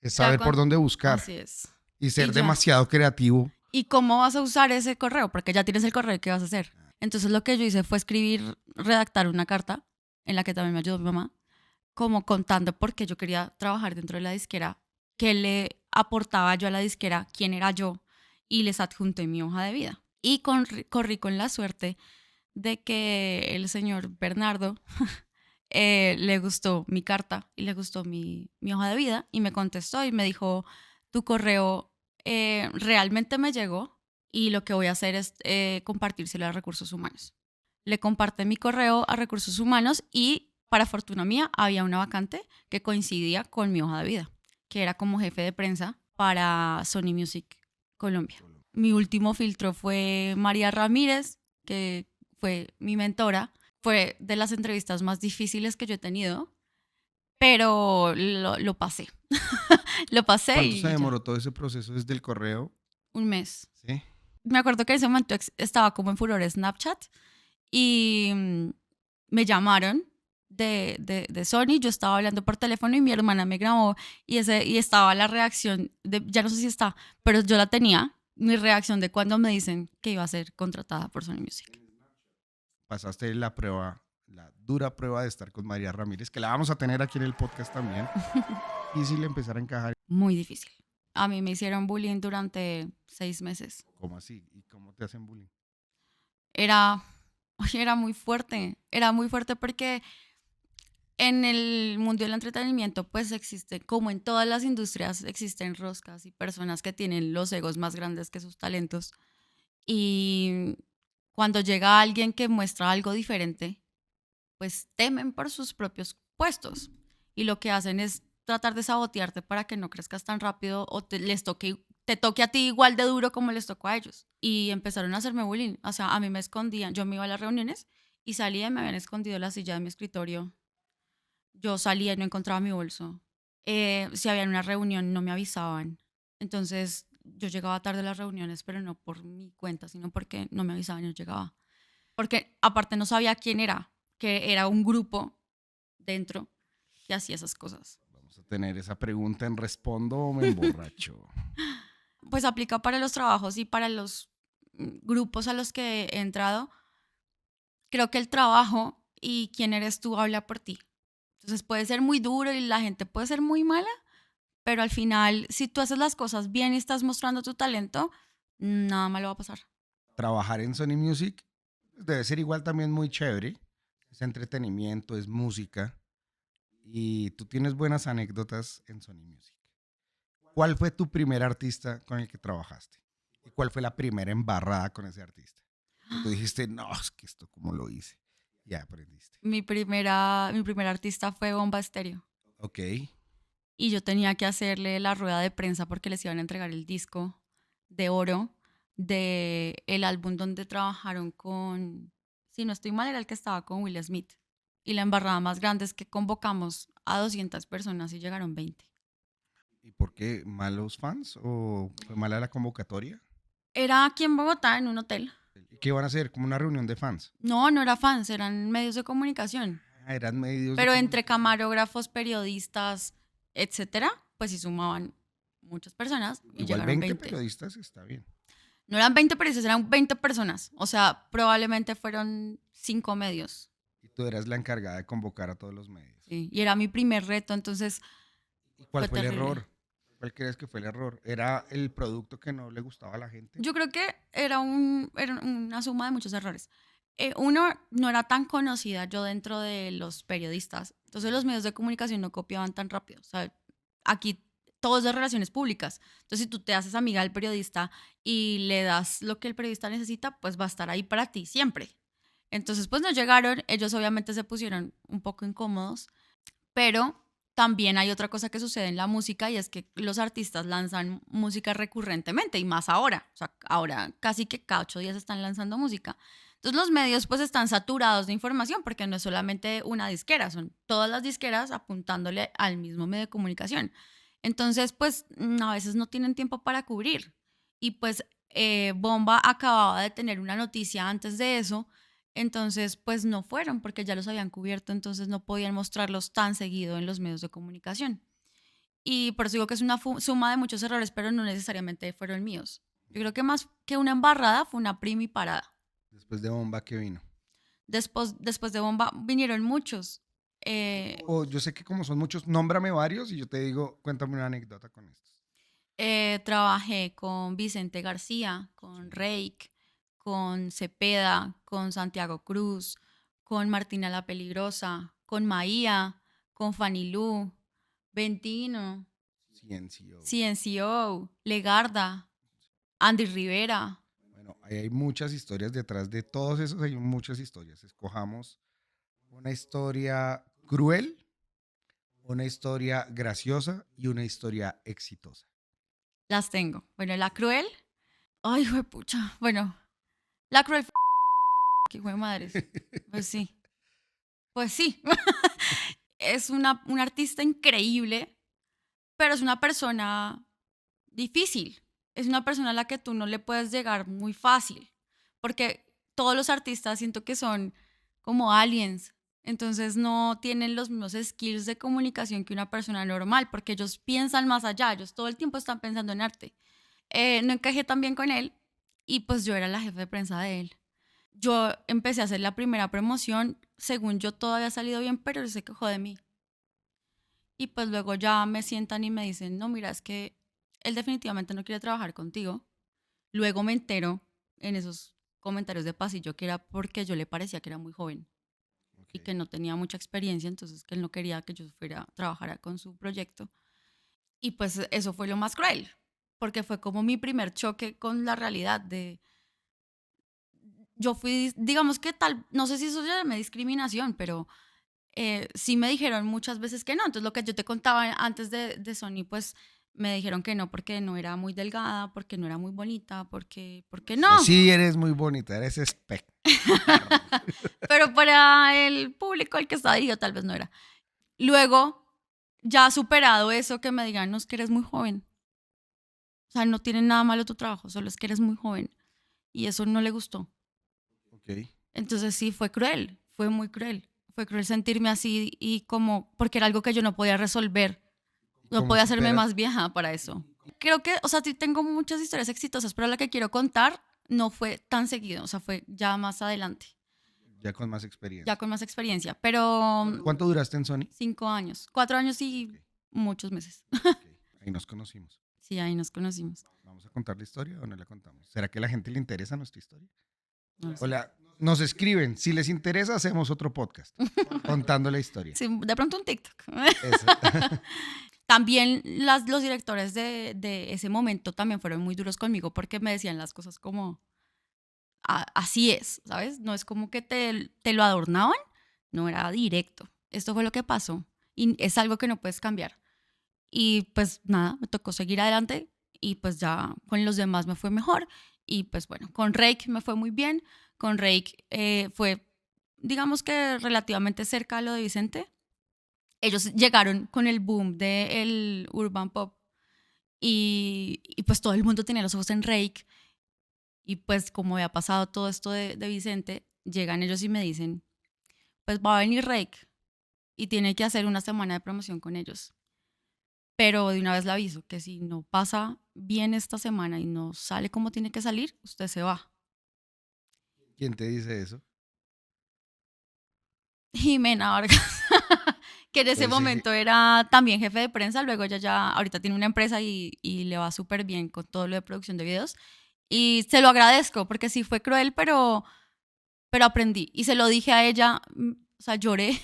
S2: Es
S1: Ya
S2: saber por dónde buscar
S1: Así es.
S2: y ser
S1: Y ya.
S2: demasiado creativo.
S1: ¿Y cómo vas a usar ese correo? Porque ya tienes el correo, ¿qué vas a hacer? Entonces lo que yo hice fue escribir, redactar una carta en la que también me ayudó mi mamá, como contando por qué yo quería trabajar dentro de la disquera, qué le aportaba yo a la disquera, quién era yo, y les adjunté mi hoja de vida. Y corrí con la suerte de que el señor Bernardo le gustó mi carta y le gustó mi hoja de vida y me contestó y me dijo, tu correo realmente me llegó y lo que voy a hacer es compartírselo a recursos humanos. Le compartí mi correo a recursos humanos y para fortuna mía había una vacante que coincidía con mi hoja de vida, que era como jefe de prensa para Sony Music Colombia. Mi último filtro fue María Ramírez, que fue mi mentora. Fue de las entrevistas más difíciles que yo he tenido, pero lo pasé. Lo pasé
S2: ¿Cuánto
S1: y
S2: se
S1: ya.
S2: demoró todo ese proceso desde el correo?
S1: Un mes.
S2: ¿Sí?
S1: Me acuerdo que en ese momento estaba como en furor Snapchat y me llamaron de Sony. Yo estaba hablando por teléfono y mi hermana me grabó y estaba la reacción, ya no sé si está, pero yo la tenía, mi reacción de cuando me dicen que iba a ser contratada por Sony Music.
S2: Pasaste la prueba la dura prueba de estar con María Ramírez, que la vamos a tener aquí en el podcast también. Difícil empezar a encajar.
S1: Muy difícil. A mí me hicieron bullying durante 6 meses.
S2: ¿Cómo así? ¿Y cómo te hacen bullying?
S1: Era, era muy fuerte porque en el mundo del entretenimiento pues existe, como en todas las industrias, existen roscas y personas que tienen los egos más grandes que sus talentos. Y cuando llega alguien que muestra algo diferente, pues temen por sus propios puestos. Y lo que hacen es tratar de sabotearte para que no crezcas tan rápido o te toque a ti igual de duro como les tocó a ellos. Y empezaron a hacerme bullying. O sea, a mí me escondían. Yo me iba a las reuniones y salía y me habían escondido la silla de mi escritorio. Yo salía y no encontraba mi bolso. Si había una reunión, no me avisaban. Entonces, yo llegaba tarde a las reuniones, pero no por mi cuenta, sino porque no me avisaban y no llegaba. Porque aparte no sabía quién era, que era un grupo dentro que hacía esas cosas.
S2: Vamos a tener esa pregunta en ¿respondo o me emborracho?
S1: Pues aplica para los trabajos y para los grupos a los que he entrado. Creo que el trabajo y quién eres tú habla por ti. Entonces puede ser muy duro y la gente puede ser muy mala, pero al final, si tú haces las cosas bien y estás mostrando tu talento, nada malo va a pasar.
S2: Trabajar en Sony Music debe ser igual también muy chévere. Es entretenimiento, es música. Y tú tienes buenas anécdotas en Sony Music. ¿Cuál fue tu primer artista con el que trabajaste? ¿Y cuál fue la primera embarrada con ese artista? Y tú dijiste, no, es que esto cómo lo hice. Ya aprendiste.
S1: Mi primer artista fue Bomba Estéreo.
S2: Ok.
S1: Y yo tenía que hacerle la rueda de prensa porque les iban a entregar el disco de oro de el álbum donde trabajaron con, si no estoy mal, era el que estaba con Will Smith. Y la embarrada más grande es que convocamos a 200 personas y llegaron 20.
S2: ¿Y por qué? ¿Malos fans o fue mala la convocatoria?
S1: Era aquí en Bogotá, en un hotel.
S2: ¿Y qué van a hacer? ¿Como una reunión de fans?
S1: No, no era fans, eran medios de comunicación.
S2: Ah, eran medios de
S1: Pero entre
S2: comunicación.
S1: camarógrafos, periodistas, etcétera, pues sí sumaban muchas personas y
S2: Igual
S1: llegaron
S2: 20
S1: 20.
S2: periodistas está bien.
S1: No eran 20 periodistas, eran 20 personas. O sea, probablemente fueron 5 medios.
S2: Y tú eras la encargada de convocar a todos los medios.
S1: Sí, y era mi primer reto, entonces
S2: ¿Y cuál
S1: fue
S2: fue el
S1: terrible.
S2: error? ¿Cuál crees que fue el error? ¿Era el producto que no le gustaba a la gente?
S1: Yo creo que era una suma de muchos errores. Uno, no era tan conocida yo dentro de los periodistas. Entonces los medios de comunicación no copiaban tan rápido. O sea, aquí todo es de relaciones públicas. Entonces si tú te haces amiga del periodista y le das lo que el periodista necesita, pues va a estar ahí para ti siempre. Entonces pues no llegaron, ellos obviamente se pusieron un poco incómodos, pero también hay otra cosa que sucede en la música y es que los artistas lanzan música recurrentemente y más ahora. O sea, ahora casi que cada 8 días están lanzando música. Entonces los medios pues están saturados de información porque no es solamente una disquera, son todas las disqueras apuntándole al mismo medio de comunicación. Entonces pues a veces no tienen tiempo para cubrir. Y pues Bomba acababa de tener una noticia antes de eso, entonces, pues no fueron porque ya los habían cubierto, entonces no podían mostrarlos tan seguido en los medios de comunicación. Y por eso digo que es una suma de muchos errores, pero no necesariamente fueron míos. Yo creo que más que una embarrada fue una primiparada.
S2: Después de Bomba, ¿qué vino?
S1: Después de Bomba vinieron muchos.
S2: O yo sé que como son muchos, nómbrame varios y yo te digo, cuéntame una anécdota con estos.
S1: Trabajé con Vicente García, con
S2: Sí.
S1: Reik, con Cepeda, con Santiago Cruz, con Martina la Peligrosa, con Maía, con Fanny Lu, Ventino,
S2: CNCO.
S1: CNCO, Legarda, Andy Rivera.
S2: Bueno, ahí hay muchas historias detrás de todos esos, hay muchas historias. Escojamos una historia cruel, una historia graciosa y una historia exitosa.
S1: Las tengo. Bueno, la cruel. Ay, pucha. Bueno, la cruel. Que hijo de madres. Pues sí. Pues sí. Es un artista increíble, pero es una persona difícil. Es una persona a la que tú no le puedes llegar muy fácil, porque todos los artistas siento que son como aliens, entonces no tienen los mismos skills de comunicación que una persona normal, porque ellos piensan más allá, ellos todo el tiempo están pensando en arte. No encajé tan bien con él y pues yo era la jefe de prensa de él. Yo empecé a hacer la primera promoción según yo todo había salido bien, pero él se quejó de mí. Y pues luego ya me sientan y me dicen, no, mira, es que él definitivamente no quiere trabajar contigo. Luego me entero en esos comentarios de pasillo que era porque yo le parecía que era muy joven y
S2: Ok.
S1: que no tenía mucha experiencia, entonces que él no quería que yo fuera a trabajar con su proyecto. Y pues eso fue lo más cruel, porque fue como mi primer choque con la realidad de, yo fui, digamos que tal, no sé si eso se llama discriminación, pero sí me dijeron muchas veces que no. Entonces lo que yo te contaba antes de Sony, pues me dijeron que no porque no era muy delgada, porque no era muy bonita, porque
S2: No,
S1: no.
S2: sí eres muy bonita, eres espectacular.
S1: Pero para el público al que estaba dirigido tal vez no era. Luego, ya superado eso, que me digan, no, es que eres muy joven. O sea, no tiene nada malo tu trabajo, solo es que eres muy joven. Y eso no le gustó.
S2: Ok.
S1: Entonces sí, fue cruel, fue muy cruel. Fue cruel sentirme así y como, porque era algo que yo no podía resolver. No
S2: ¿Cómo
S1: podía hacerme
S2: superas?
S1: más vieja para eso. Creo que, o sea, sí tengo muchas historias exitosas, pero la que quiero contar no fue tan seguido, o sea, fue ya más adelante,
S2: Ya con más
S1: ya
S2: experiencia.
S1: con más experiencia. Pero
S2: ¿Cuánto duraste en Sony?
S1: 5 años, 4 años
S2: Ok,
S1: y muchos meses.
S2: ok. Ahí nos conocimos.
S1: Sí, ahí nos conocimos.
S2: ¿Vamos a contar la historia o no la contamos? ¿Será que a la gente le interesa nuestra historia?
S1: No sé.
S2: Hola, nos escriben. Si les interesa, hacemos otro podcast contando la historia.
S1: Sí, de pronto un TikTok.
S2: Eso.
S1: También los directores de ese momento también fueron muy duros conmigo porque me decían las cosas como, así es, ¿sabes? No es como que te lo adornaban, no era directo. Esto fue lo que pasó y es algo que no puedes cambiar. Y pues nada, me tocó seguir adelante y pues ya con los demás me fue mejor. Y pues bueno, con Rake me fue muy bien. Con Rake fue, digamos que relativamente cerca a lo de Vicente. Ellos llegaron con el boom del urban pop y pues todo el mundo tenía los ojos en Rake. Y pues como había pasado todo esto de Vicente, llegan ellos y me dicen, pues va a venir Rake y tiene que hacer una semana de promoción con ellos. Pero de una vez le aviso que si no pasa bien esta semana y no sale como tiene que salir, usted se va.
S2: ¿Quién te dice eso?
S1: Jimena Vargas, que en ese
S2: Pues sí,
S1: momento era también jefe de prensa, luego ella ya ahorita tiene una empresa y le va súper bien con todo lo de producción de videos. Y se lo agradezco porque sí fue cruel, pero aprendí. Y se lo dije a ella, o sea, lloré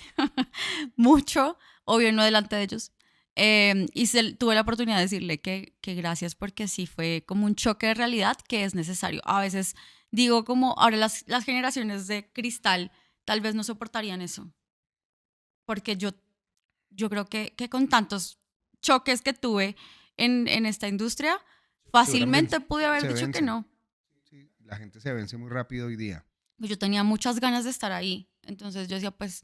S1: mucho, obvio no delante de ellos. Y tuve la oportunidad de decirle que gracias porque sí fue como un choque de realidad que es necesario. A veces digo como ahora las generaciones de cristal tal vez no soportarían eso, porque yo creo que con tantos choques que tuve en esta industria,
S2: seguramente
S1: fácilmente pude haber
S2: se
S1: dicho que
S2: vencen.
S1: no.
S2: Sí, la gente se vence muy rápido hoy día.
S1: Pues yo tenía muchas ganas de estar ahí. Entonces yo decía, pues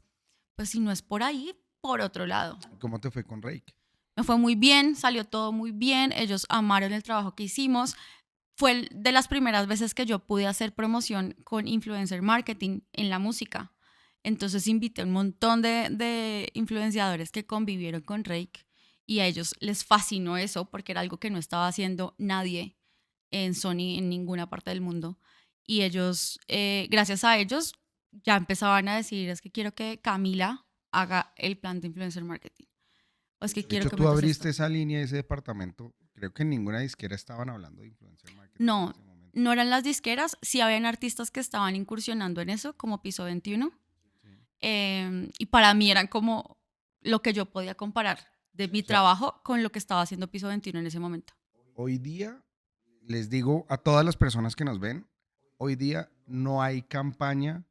S1: si no es por ahí, por otro lado.
S2: ¿Cómo te fue con Rake?
S1: Me fue muy bien, salió todo muy bien, ellos amaron el trabajo que hicimos. Fue de las primeras veces que yo pude hacer promoción con influencer marketing en la música. Entonces invité a un montón de influenciadores que convivieron con Rake y a ellos les fascinó eso porque era algo que no estaba haciendo nadie en Sony en ninguna parte del mundo. Y ellos, gracias a ellos, ya empezaban a decir, es que quiero que Camila haga el plan de influencer marketing. O es que
S2: De
S1: quiero
S2: hecho,
S1: que
S2: tú
S1: metas
S2: abriste
S1: esto.
S2: esa línea, ese departamento. Creo que en ninguna disquera estaban hablando de influencer marketing en
S1: No,
S2: ese momento.
S1: no eran las disqueras, sí habían artistas que estaban incursionando en eso, como Piso 21.
S2: Sí.
S1: Y para mí eran como lo que yo podía comparar de
S2: O
S1: mi
S2: sea,
S1: trabajo con lo que estaba haciendo Piso 21 en ese momento.
S2: hoy día, les digo a todas las personas que nos ven, hoy día no hay campaña,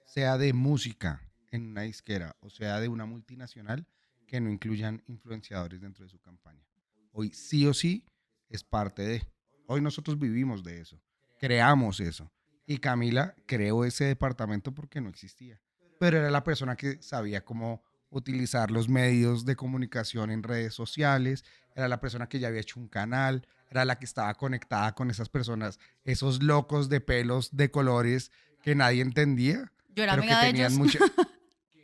S2: sea de música en una disquera o sea de una multinacional, que no incluyan influenciadores dentro de su campaña. Hoy sí o sí es parte de. Hoy nosotros vivimos de eso, creamos eso. Y Camila creó ese departamento porque no existía. Pero era la persona que sabía cómo utilizar los medios de comunicación en redes sociales, era la persona que ya había hecho un canal, era la que estaba conectada con esas personas, esos locos de pelos, de colores que nadie entendía,
S1: Yo era
S2: pero
S1: amiga de ellos.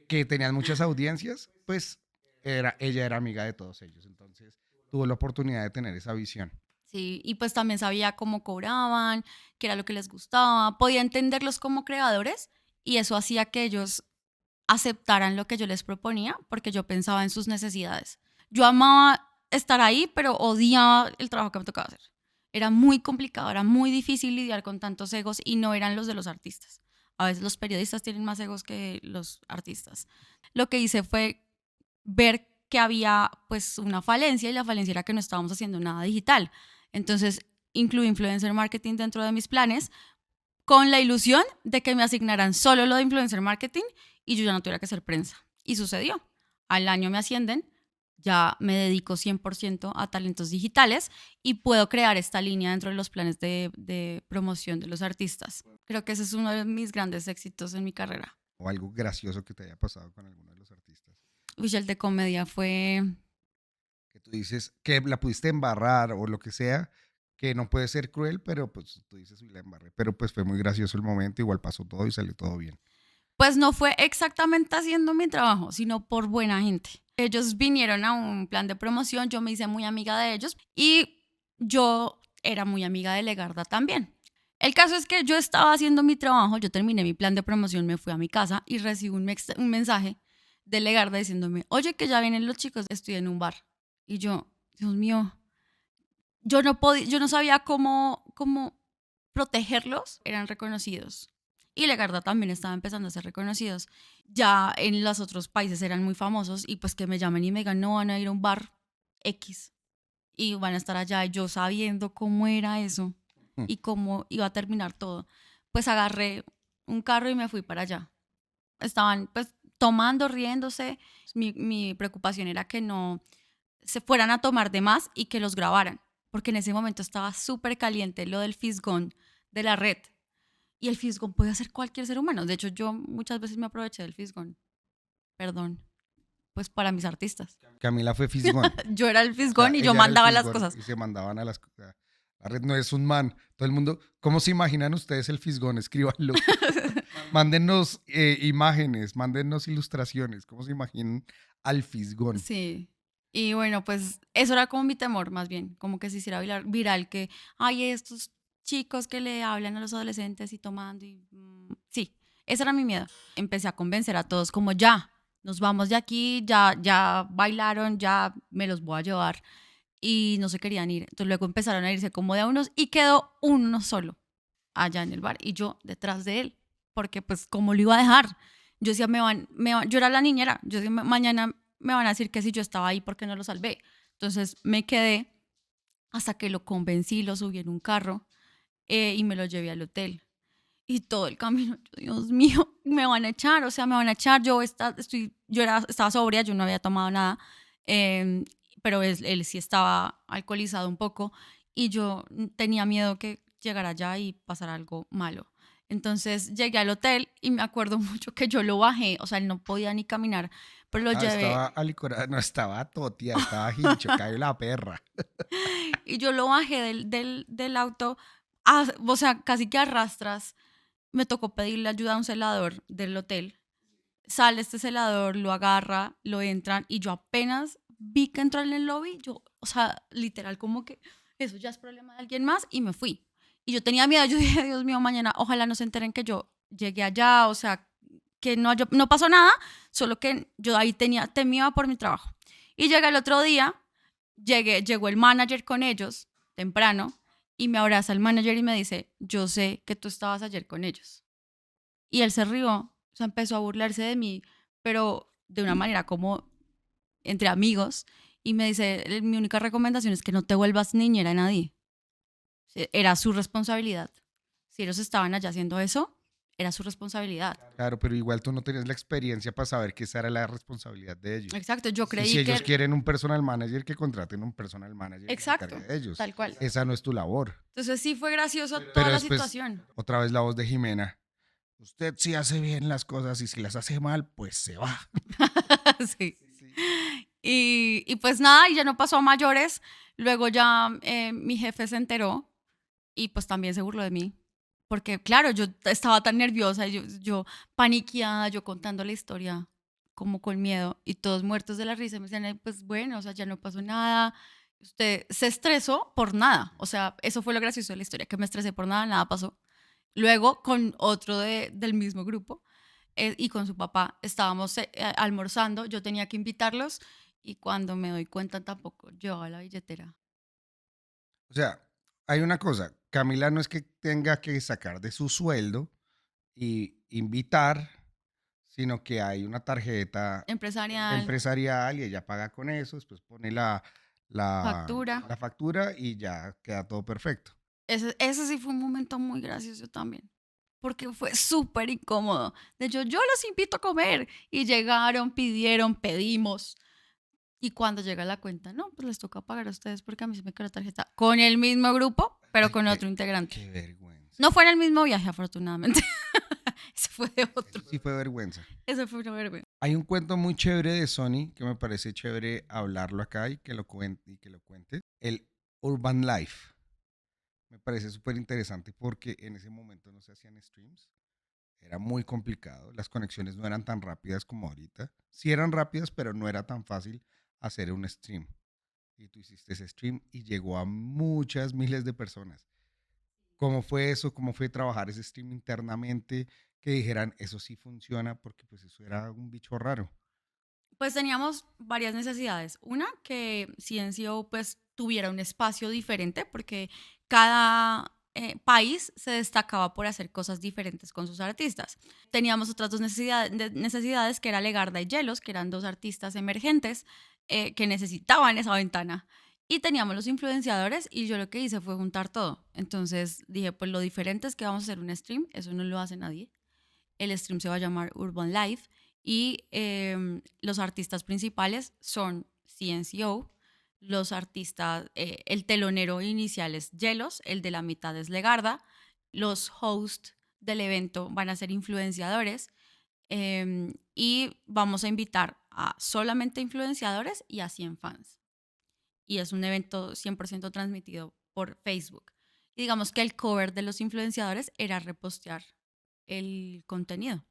S2: que tenían muchas audiencias, pues ella era amiga de todos ellos. Entonces tuvo la oportunidad de tener esa visión.
S1: Sí, y pues también sabía cómo cobraban, qué era lo que les gustaba, podía entenderlos como creadores y eso hacía que ellos aceptaran lo que yo les proponía porque yo pensaba en sus necesidades. Yo amaba estar ahí, pero odiaba el trabajo que me tocaba hacer. Era muy complicado, era muy difícil lidiar con tantos egos y no eran los de los artistas. A veces los periodistas tienen más egos que los artistas. Lo que hice fue ver que había pues una falencia y la falencia era que no estábamos haciendo nada digital. Entonces incluí influencer marketing dentro de mis planes con la ilusión de que me asignaran solo lo de influencer marketing y yo ya no tuviera que hacer prensa. Y sucedió. Al año me ascienden, ya me dedico 100% a talentos digitales y puedo crear esta línea dentro de los planes de promoción de los artistas. Creo que ese es uno de mis grandes éxitos en mi carrera.
S2: O algo gracioso que te haya pasado con alguno de los artistas.
S1: Uy, el de comedia fue...
S2: Que tú dices que la pudiste embarrar o lo que sea, que no puede ser cruel, pero pues tú dices, uy, la embarré. Pero pues fue muy gracioso el momento, igual pasó todo y salió todo bien.
S1: Pues no fue exactamente haciendo mi trabajo, sino por buena gente. Ellos vinieron a un plan de promoción, yo me hice muy amiga de ellos y yo era muy amiga de Legarda también. El caso es que yo estaba haciendo mi trabajo, yo terminé mi plan de promoción, me fui a mi casa y recibí un mensaje de Legarda diciéndome, oye, que ya vienen los chicos, estoy en un bar. Y yo, Dios mío, yo no sabía cómo protegerlos, eran reconocidos. Y Legarda también estaba empezando a ser reconocidos. Ya en los otros países eran muy famosos y pues que me llamen y me digan, no, van a ir a un bar X y van a estar allá. Y yo sabiendo cómo era eso y cómo iba a terminar todo, pues agarré un carro y me fui para allá. Estaban pues tomando, riéndose. Mi preocupación era que no se fueran a tomar de más y que los grabaran, porque en ese momento estaba súper caliente lo del fisgón de la red. Y el fisgón puede hacer cualquier ser humano. De hecho, yo muchas veces me aproveché del fisgón. Perdón. Pues para mis artistas.
S2: Camila fue fisgón.
S1: Yo era el
S2: O sea,
S1: fisgón y yo
S2: ella era el
S1: mandaba las
S2: fisgón
S1: cosas.
S2: y se mandaban a las cosas. La red no es un man. Todo el mundo, ¿cómo se imaginan ustedes el fisgón? Escríbanlo. Mándennos imágenes, mándennos ilustraciones. ¿Cómo se imaginan al fisgón?
S1: Sí. Y bueno, pues eso era como mi temor, más bien. Como que se hiciera viral que hay estos chicos que le hablan a los adolescentes y tomando. Sí, ese era mi miedo. Empecé a convencer a todos como ya, nos vamos de aquí, ya bailaron, ya me los voy a llevar. Y no se querían ir. Entonces luego empezaron a irse como de a unos y quedó uno solo allá en el bar y yo detrás de él, porque pues cómo lo iba a dejar. Yo decía, yo era la niñera, yo decía, mañana me van a decir que si yo estaba ahí porque no lo salvé. Entonces me quedé hasta que lo convencí, lo subí en un carro y me lo llevé al hotel. Y todo el camino, Dios mío, me van a echar, o sea, me van a echar. Estaba sobria, yo no había tomado nada, eh, pero él sí estaba alcoholizado un poco y yo tenía miedo que llegara allá y pasara algo malo. Entonces llegué al hotel y me acuerdo mucho que yo lo bajé, o sea, él no podía ni caminar, pero lo llevé
S2: Estaba alicorada, no estaba totia, estaba hincho, cayó la perra.
S1: y yo lo bajé del auto, o sea, casi que arrastras. Me tocó pedirle ayuda a un celador del hotel. Sale este celador, lo agarra, lo entran y yo apenas vi que entró en el lobby, yo, o sea, literal como que eso ya es problema de alguien más y me fui. Y yo tenía miedo, yo dije, Dios mío, mañana ojalá no se enteren que yo llegué allá, o sea, que no pasó nada, solo que yo ahí temía por mi trabajo. Y llega el otro día, llegó el manager con ellos temprano y me abraza el manager y me dice, yo sé que tú estabas ayer con ellos. Y él se rió, o sea, empezó a burlarse de mí, pero de una manera como entre amigos. Y me dice, mi única recomendación es que no te vuelvas niñera de nadie. Era su responsabilidad. Si ellos estaban allá haciendo eso, era su responsabilidad.
S2: Claro, pero igual tú no tenías la experiencia para saber que esa era la responsabilidad de ellos.
S1: Exacto, yo creí
S2: Si
S1: que...
S2: ellos quieren un personal manager, que contraten un personal manager que se
S1: Exacto,
S2: encargue de ellos.
S1: tal cual.
S2: Esa no es tu labor.
S1: Entonces sí fue gracioso toda
S2: Pero
S1: la
S2: después,
S1: situación.
S2: otra vez la voz de Jimena. Usted sí hace bien las cosas y si las hace mal, pues se va.
S1: Sí. Y pues nada, y ya no pasó a mayores. Luego ya mi jefe se enteró y pues también se burló de mí. Porque claro, yo estaba tan nerviosa, yo paniqueada, yo contando la historia como con miedo y todos muertos de la risa. Me decían, pues bueno, o sea, ya no pasó nada. Usted se estresó por nada. O sea, eso fue lo gracioso de la historia, que me estresé por nada, nada pasó. Luego con otro del mismo grupo, y con su papá. Estábamos almorzando, yo tenía que invitarlos y cuando me doy cuenta tampoco llevaba la billetera.
S2: O sea, hay una cosa, Camila no es que tenga que sacar de su sueldo y invitar, sino que hay una tarjeta
S1: Empresarial,
S2: empresarial y ella paga con eso, después pone
S1: factura.
S2: la factura y ya queda todo perfecto.
S1: Ese sí fue un momento muy gracioso también, porque fue súper incómodo. De hecho, yo los invito a comer y llegaron, pidieron, pedimos. Y cuando llega la cuenta, no, pues les toca pagar a ustedes porque a mí se me quedó la tarjeta con el mismo grupo, pero
S2: Ay,
S1: con otro integrante.
S2: qué vergüenza.
S1: No fue en el mismo viaje, afortunadamente. Ese fue de otro.
S2: Eso sí fue vergüenza.
S1: Ese fue una vergüenza.
S2: Hay un cuento muy chévere de Sony que me parece chévere hablarlo acá y que lo cuente. El Urban Life. Me parece súper interesante porque en ese momento no se hacían streams. Era muy complicado. Las conexiones no eran tan rápidas como ahorita. Sí eran rápidas, pero no era tan fácil hacer un stream. Y tú hiciste ese stream y llegó a muchas miles de personas. ¿Cómo fue eso? ¿Cómo fue trabajar ese stream internamente? Que dijeran, eso sí funciona, porque pues eso era un bicho raro.
S1: Pues teníamos varias necesidades. Una, que CNCO pues tuviera un espacio diferente porque cada país se destacaba por hacer cosas diferentes con sus artistas. Teníamos otras dos necesidades que era Legarda y Yelos, que eran dos artistas emergentes que necesitaban esa ventana. Y teníamos los influenciadores y yo lo que hice fue juntar todo. Entonces dije, pues lo diferente es que vamos a hacer un stream, eso no lo hace nadie. El stream se va a llamar Urban Life y los artistas principales son CNCO, los artistas, el telonero inicial es Yelos, el de la mitad es Legarda, los hosts del evento van a ser influenciadores y vamos a invitar a solamente influenciadores y a 100 fans. Y es un evento 100% transmitido por Facebook. Y digamos que el cover de los influenciadores era repostear el contenido.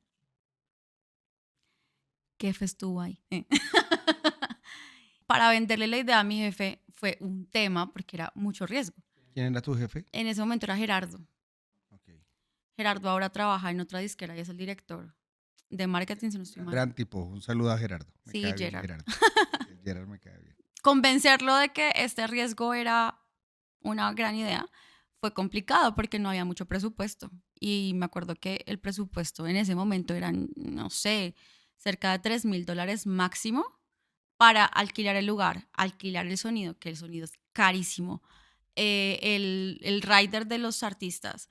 S1: ¿Qué jefe estuvo ahí? Para venderle la idea a mi jefe fue un tema porque era mucho riesgo.
S2: ¿Quién era tu jefe?
S1: En ese momento era Gerardo.
S2: Okay.
S1: Gerardo ahora trabaja en otra disquera y es el director de marketing, si no estoy mal.
S2: Gran tipo. Un saludo a Gerardo. Me
S1: Sí,
S2: cae bien
S1: Gerard.
S2: Gerardo. Gerard me cae bien.
S1: Convencerlo de que este riesgo era una gran idea fue complicado porque no había mucho presupuesto. Y me acuerdo que el presupuesto en ese momento eran, no sé, cerca de $3,000 máximo para alquilar el lugar, alquilar el sonido, que el sonido es carísimo, el rider de los artistas,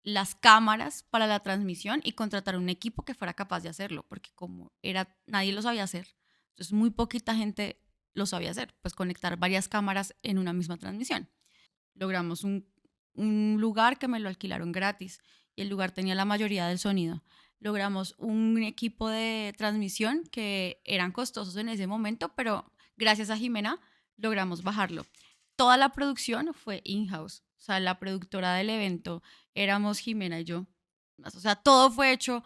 S1: las cámaras para la transmisión y contratar un equipo que fuera capaz de hacerlo, porque como era, nadie lo sabía hacer, entonces muy poquita gente lo sabía hacer, pues conectar varias cámaras en una misma transmisión. Logramos un lugar que me lo alquilaron gratis y el lugar tenía la mayoría del sonido. Logramos un equipo de transmisión que eran costosos en ese momento, pero gracias a Jimena logramos bajarlo. Toda la producción fue in-house, o sea, la productora del evento éramos Jimena y yo. O sea, todo fue hecho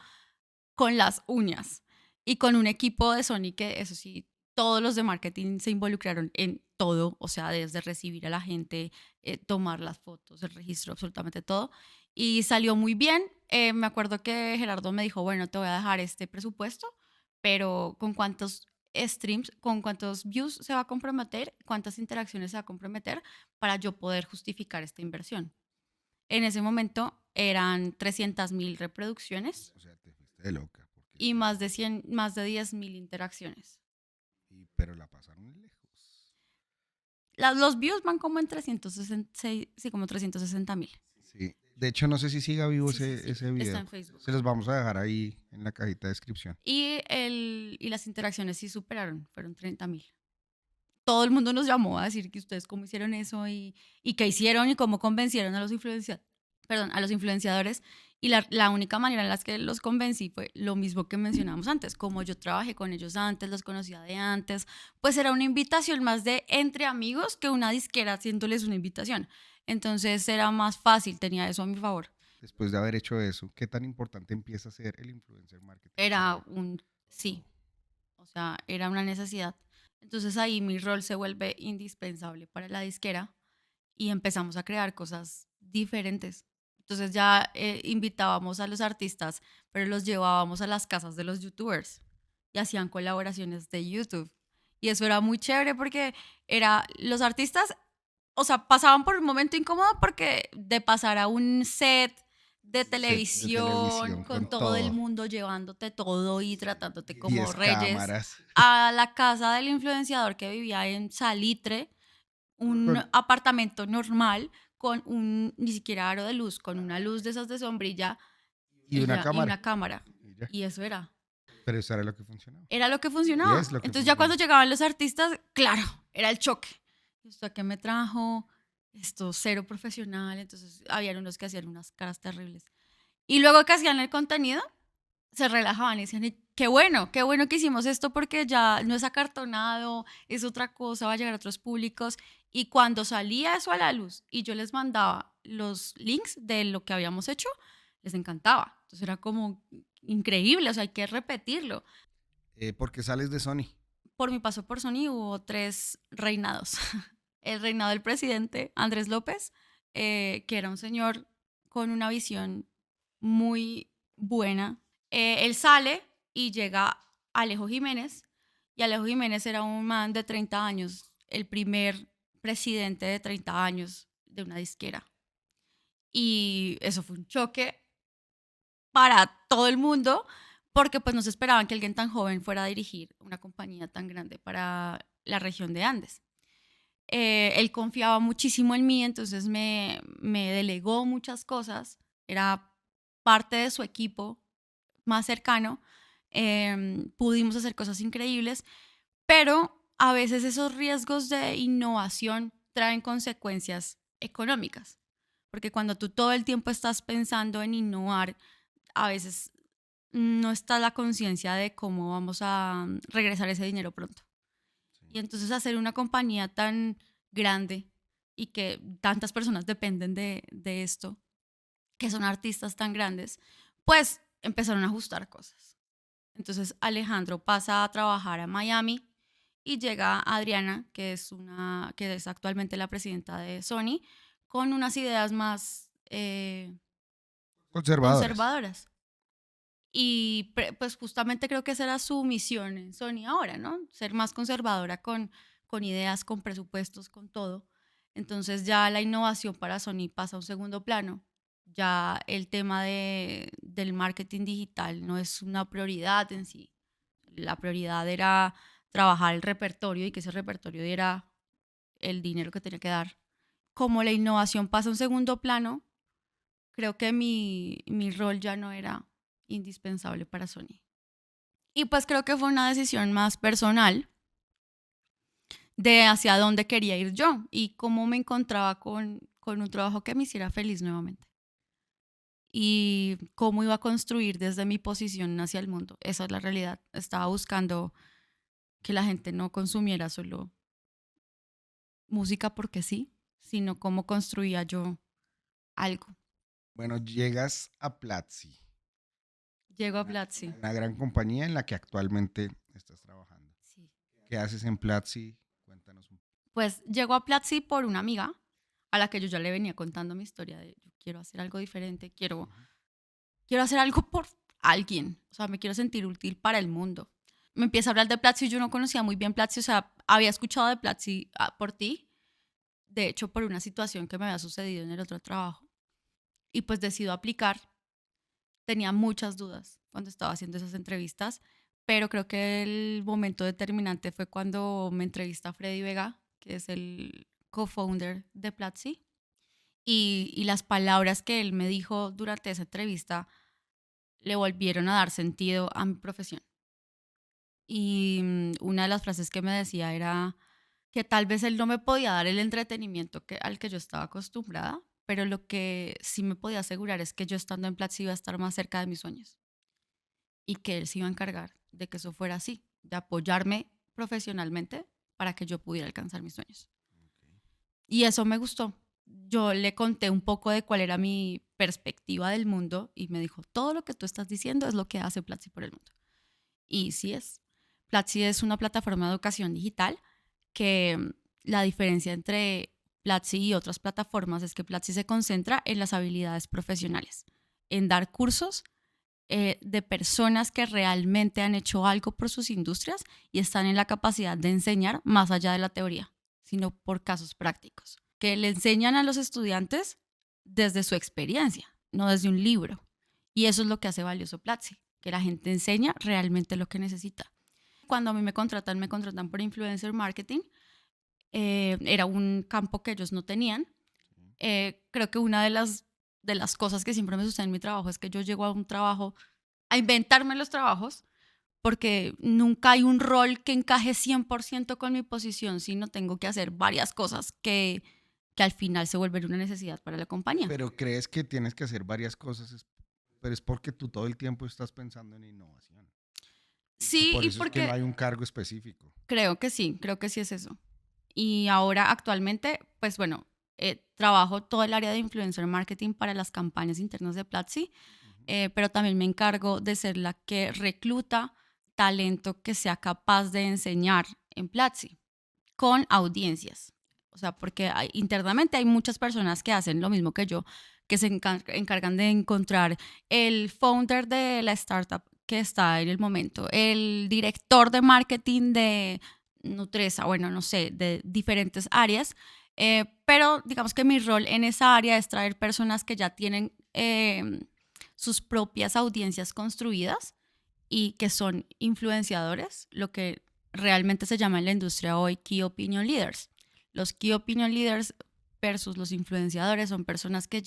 S1: con las uñas y con un equipo de Sony que, eso sí, todos los de marketing se involucraron en todo, o sea, desde recibir a la gente, tomar las fotos, el registro, absolutamente todo. Y salió muy bien. Me acuerdo que Gerardo me dijo, bueno, te voy a dejar este presupuesto, pero ¿con cuántos streams, con cuántos views se va a comprometer, cuántas interacciones se va a comprometer para yo poder justificar esta inversión? En ese momento eran 300,000 reproducciones
S2: O sea, te fuiste de loca. Porque
S1: y más de 10,000 interacciones.
S2: pero la pasaron lejos.
S1: Los views van como en 360, sí, como 360,000.
S2: Sí. De hecho, no sé si siga vivo
S1: Sí, sí, sí.
S2: ese video.
S1: Está en Facebook.
S2: Se los vamos a dejar ahí en la cajita de descripción.
S1: Y las interacciones sí superaron, fueron 30,000. Todo el mundo nos llamó a decir que ustedes cómo hicieron eso y qué hicieron y cómo convencieron a los influenciadores. Y la única manera en la que los convencí fue lo mismo que mencionamos antes. Como yo trabajé con ellos antes, los conocía de antes, pues era una invitación más de entre amigos que una disquera haciéndoles una invitación. Entonces era más fácil, tenía eso a mi favor.
S2: Después de haber hecho eso, ¿qué tan importante empieza a ser el influencer marketing?
S1: Era sí, o sea, era una necesidad. Entonces ahí mi rol se vuelve indispensable para la disquera y empezamos a crear cosas diferentes. Entonces ya invitábamos a los artistas, pero los llevábamos a las casas de los youtubers y hacían colaboraciones de YouTube. Y eso era muy chévere porque los artistas, o sea, pasaban por un momento incómodo porque de pasar a un set de
S2: Set de
S1: televisión
S2: televisión
S1: con
S2: con
S1: todo el
S2: todo.
S1: mundo llevándote todo y tratándote como
S2: 10
S1: reyes,
S2: cámaras.
S1: a la casa del influenciador que vivía en Salitre, un
S2: Con-
S1: apartamento normal con ni siquiera aro de luz, con una luz de esas de sombrilla
S2: y una
S1: y
S2: cámara.
S1: una cámara.
S2: Y ya.
S1: Y eso era.
S2: Pero eso era lo que funcionaba.
S1: Era lo que
S2: Y
S1: funcionaba.
S2: es lo que
S1: Entonces ya cuando
S2: funciona.
S1: llegaban los artistas, claro, era el choque. ¿Esto a qué me trajo? Esto cero profesional. Entonces habían unos que hacían unas caras terribles. Y luego que hacían el contenido, se relajaban y decían, qué bueno que hicimos esto porque ya no es acartonado, es otra cosa, va a llegar a otros públicos. Y cuando salía eso a la luz y yo les mandaba los links de lo que habíamos hecho, les encantaba. Entonces era como increíble, o sea, hay que repetirlo.
S2: Porque sales de Sony.
S1: Por mi paso por Sony hubo 3 reinados. El reinado del presidente Andrés López, que era un señor con una visión muy buena. Él sale y llega Alejo Jiménez, y Alejo Jiménez era un man de 30 años, el primer presidente de 30 años de una disquera. Y eso fue un choque para todo el mundo, porque pues no se esperaban que alguien tan joven fuera a dirigir una compañía tan grande para la región de Andes. Él confiaba muchísimo en mí, entonces me delegó muchas cosas, era parte de su equipo más cercano, pudimos hacer cosas increíbles, pero a veces esos riesgos de innovación traen consecuencias económicas, porque cuando tú todo el tiempo estás pensando en innovar, a veces no está la conciencia de cómo vamos a regresar ese dinero pronto. Y entonces hacer una compañía tan grande y que tantas personas dependen de esto, que son artistas tan grandes, pues empezaron a ajustar cosas. Entonces Alejandro pasa a trabajar a Miami y llega Adriana, que es actualmente la presidenta de Sony, con unas ideas más
S2: Conservadores.
S1: conservadoras. Y pues justamente creo que esa era su misión en Sony ahora, ¿no? Ser más conservadora con ideas, con presupuestos, con todo. Entonces ya la innovación para Sony pasa a un segundo plano. Ya el tema del marketing digital no es una prioridad en sí. La prioridad era trabajar el repertorio y que ese repertorio diera el dinero que tenía que dar. Como la innovación pasa a un segundo plano, creo que mi rol ya no era indispensable para Sony. Y pues creo que fue una decisión más personal de hacia dónde quería ir yo y cómo me encontraba con un trabajo que me hiciera feliz nuevamente. Y cómo iba a construir desde mi posición hacia el mundo. Esa es la realidad. Estaba buscando que la gente no consumiera solo música porque sí, sino cómo construía yo algo.
S2: Bueno, llegas a Platzi,
S1: Llego a Platzi.
S2: una gran compañía en la que actualmente estás trabajando.
S1: Sí.
S2: ¿Qué haces en Platzi? Cuéntanos un poco.
S1: Pues llego a Platzi por una amiga a la que yo ya le venía contando mi historia de yo quiero hacer algo diferente, quiero hacer algo por alguien, o sea, me quiero sentir útil para el mundo. Me empieza a hablar de Platzi y yo no conocía muy bien Platzi, o sea, había escuchado de Platzi por ti, de hecho por una situación que me había sucedido en el otro trabajo. Y pues decido aplicar. Tenía muchas dudas cuando estaba haciendo esas entrevistas, pero creo que el momento determinante fue cuando me entrevista Freddy Vega, que es el co-founder de Platzi, y las palabras que él me dijo durante esa entrevista le volvieron a dar sentido a mi profesión. Y una de las frases que me decía era que tal vez él no me podía dar el entretenimiento al que yo estaba acostumbrada, pero lo que sí me podía asegurar es que yo estando en Platzi iba a estar más cerca de mis sueños y que él se iba a encargar de que eso fuera así, de apoyarme profesionalmente para que yo pudiera alcanzar mis sueños. Y eso me gustó. Yo le conté un poco de cuál era mi perspectiva del mundo y me dijo, todo lo que tú estás diciendo es lo que hace Platzi por el mundo. Y sí es. Platzi es una plataforma de educación digital que la diferencia entre Platzi y otras plataformas es que Platzi se concentra en las habilidades profesionales, en dar cursos de personas que realmente han hecho algo por sus industrias y están en la capacidad de enseñar más allá de la teoría, sino por casos prácticos, que le enseñan a los estudiantes desde su experiencia, no desde un libro. Y eso es lo que hace valioso Platzi, que la gente enseña realmente lo que necesita. Cuando a mí me contratan por influencer marketing. Era un campo que ellos no tenían. Creo que una de las cosas que siempre me sucede en mi trabajo es que yo llego a un trabajo a inventarme los trabajos porque nunca hay un rol que encaje 100% con mi posición, sino tengo que hacer varias cosas que al final se vuelven una necesidad para la compañía.
S2: Pero crees que tienes que hacer varias cosas, pero es porque tú todo el tiempo estás pensando en innovación. Y
S1: Sí,
S2: por
S1: y
S2: eso es que no
S1: porque
S2: hay un cargo específico.
S1: creo que sí es eso. Y ahora actualmente, pues bueno, trabajo todo el área de influencer marketing para las campañas internas de Platzi, pero también me encargo de ser la que recluta talento que sea capaz de enseñar en Platzi con audiencias. O sea, porque internamente hay muchas personas que hacen lo mismo que yo, que se encargan de encontrar el founder de la startup que está en el momento, el director de marketing de Nutresa, bueno, no sé, de diferentes áreas. Pero digamos que mi rol en esa área es traer personas que ya tienen sus propias audiencias construidas y que son influenciadores, lo que realmente se llama en la industria hoy Key Opinion Leaders. Los Key Opinion Leaders versus los influenciadores son personas que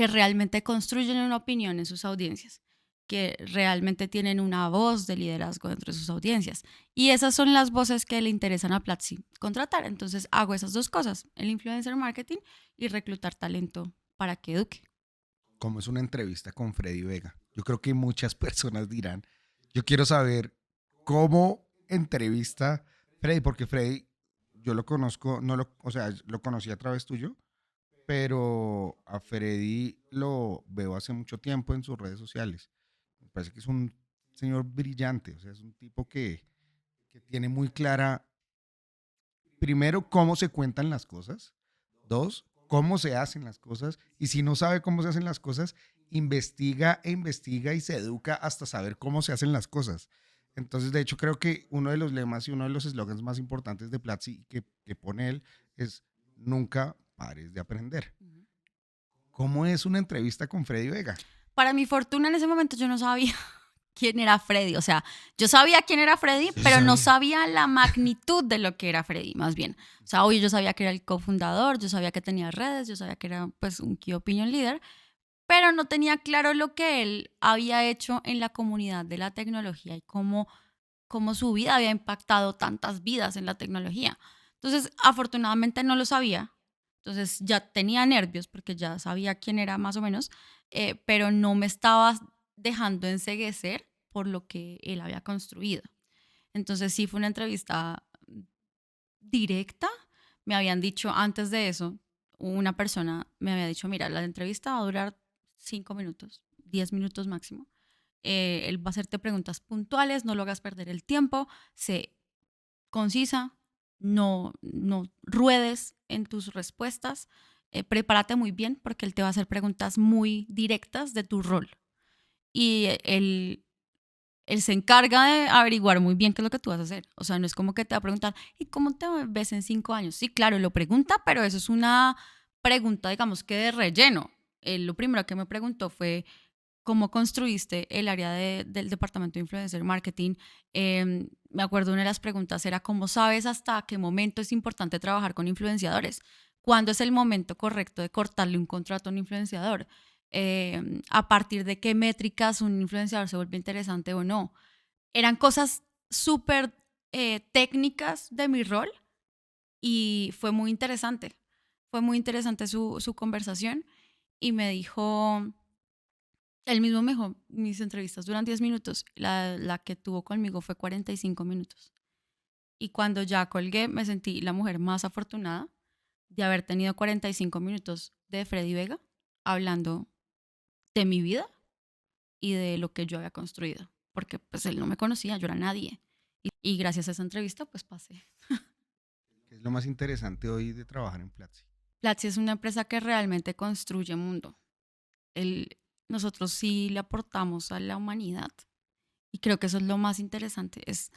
S1: realmente construyen una opinión en sus audiencias, que realmente tienen una voz de liderazgo dentro de sus audiencias. Y esas son las voces que le interesan a Platzi contratar. Entonces hago esas dos cosas, el influencer marketing y reclutar talento para que eduque.
S2: Como es una entrevista con Freddy Vega. Yo creo que muchas personas dirán, yo quiero saber cómo entrevista Freddy, porque Freddy, yo lo conozco, no lo, o sea, lo conocí a través tuyo, pero a Freddy lo veo hace mucho tiempo en sus redes sociales. Me parece que es un señor brillante, o sea, es un tipo que tiene muy clara, primero, cómo se cuentan las cosas, dos, cómo se hacen las cosas, y si no sabe cómo se hacen las cosas, investiga e investiga y se educa hasta saber cómo se hacen las cosas. Entonces, de hecho, creo que uno de los lemas y uno de los eslogans más importantes de Platzi que pone él es nunca pares de aprender. ¿Cómo es una entrevista con Freddy Vega?
S1: Para mi fortuna en ese momento yo no sabía quién era Freddy. O sea, yo sabía quién era Freddy,
S2: Yo sí
S1: pero no
S2: sabía.
S1: sabía la magnitud de lo que era Freddy, más bien. O sea, hoy yo sabía que era el cofundador, yo sabía que tenía redes, yo sabía que era pues un Key Opinion Leader, pero no tenía claro lo que él había hecho en la comunidad de la tecnología y cómo su vida había impactado tantas vidas en la tecnología. Entonces, afortunadamente no lo sabía. Entonces ya tenía nervios porque ya sabía quién era más o menos, pero no me estaba dejando enceguecer por lo que él había construido. Entonces sí fue una entrevista directa. Me habían dicho antes de eso, una persona me había dicho, mira, la entrevista va a durar 5 minutos, 10 minutos máximo. Él va a hacerte preguntas puntuales, no lo hagas perder el tiempo, sé concisa, no ruedes en tus respuestas, prepárate muy bien porque él te va a hacer preguntas muy directas de tu rol. Y él se encarga de averiguar muy bien qué es lo que tú vas a hacer. O sea, no es como que te va a preguntar, ¿y cómo te ves en 5 años? Sí, claro, lo pregunta, pero eso es una pregunta, digamos que de relleno. Él lo primero que me preguntó fue, ¿cómo construiste el área del departamento de influencer marketing? Me acuerdo una de las preguntas era, ¿cómo sabes hasta qué momento es importante trabajar con influenciadores? ¿Cuándo es el momento correcto de cortarle un contrato a un influenciador? ¿A partir de qué métricas un influenciador se vuelve interesante o no? Eran cosas súper técnicas de mi rol y fue muy interesante. Fue muy interesante su conversación y me dijo, él mismo me dijo, mis entrevistas duran 10 minutos, la que tuvo conmigo fue 45 minutos. Y cuando ya colgué, me sentí la mujer más afortunada de haber tenido 45 minutos de Freddy Vega hablando de mi vida y de lo que yo había construido. Porque pues él no me conocía, yo era nadie. Y gracias a esa entrevista pues pasé.
S2: es lo más interesante hoy de trabajar en Platzi?
S1: Platzi es una empresa que realmente construye mundo. El- Nosotros sí le aportamos a la humanidad y creo que eso es lo más interesante. Es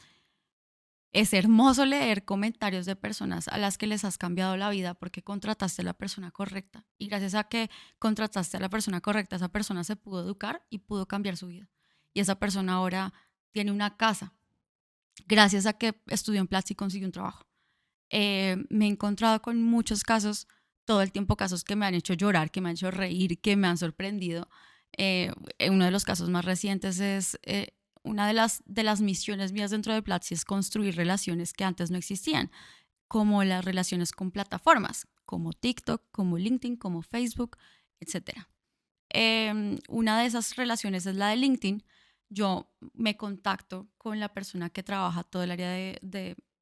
S1: hermoso leer comentarios de personas a las que les has cambiado la vida porque contrataste a la persona correcta. Y gracias a que contrataste a la persona correcta, esa persona se pudo educar y pudo cambiar su vida. Y esa persona ahora tiene una casa gracias a que estudió en Platzi y consiguió un trabajo. Me he encontrado con muchos casos, todo el tiempo casos que me han hecho llorar, que me han hecho reír, que me han sorprendido. Uno de los casos más recientes es una de las misiones mías dentro de Platzi es construir relaciones que antes no existían, como las relaciones con plataformas, como TikTok, como LinkedIn, como Facebook, etcétera. Una de esas relaciones es la de LinkedIn. Yo me contacto con la persona que trabaja todo el área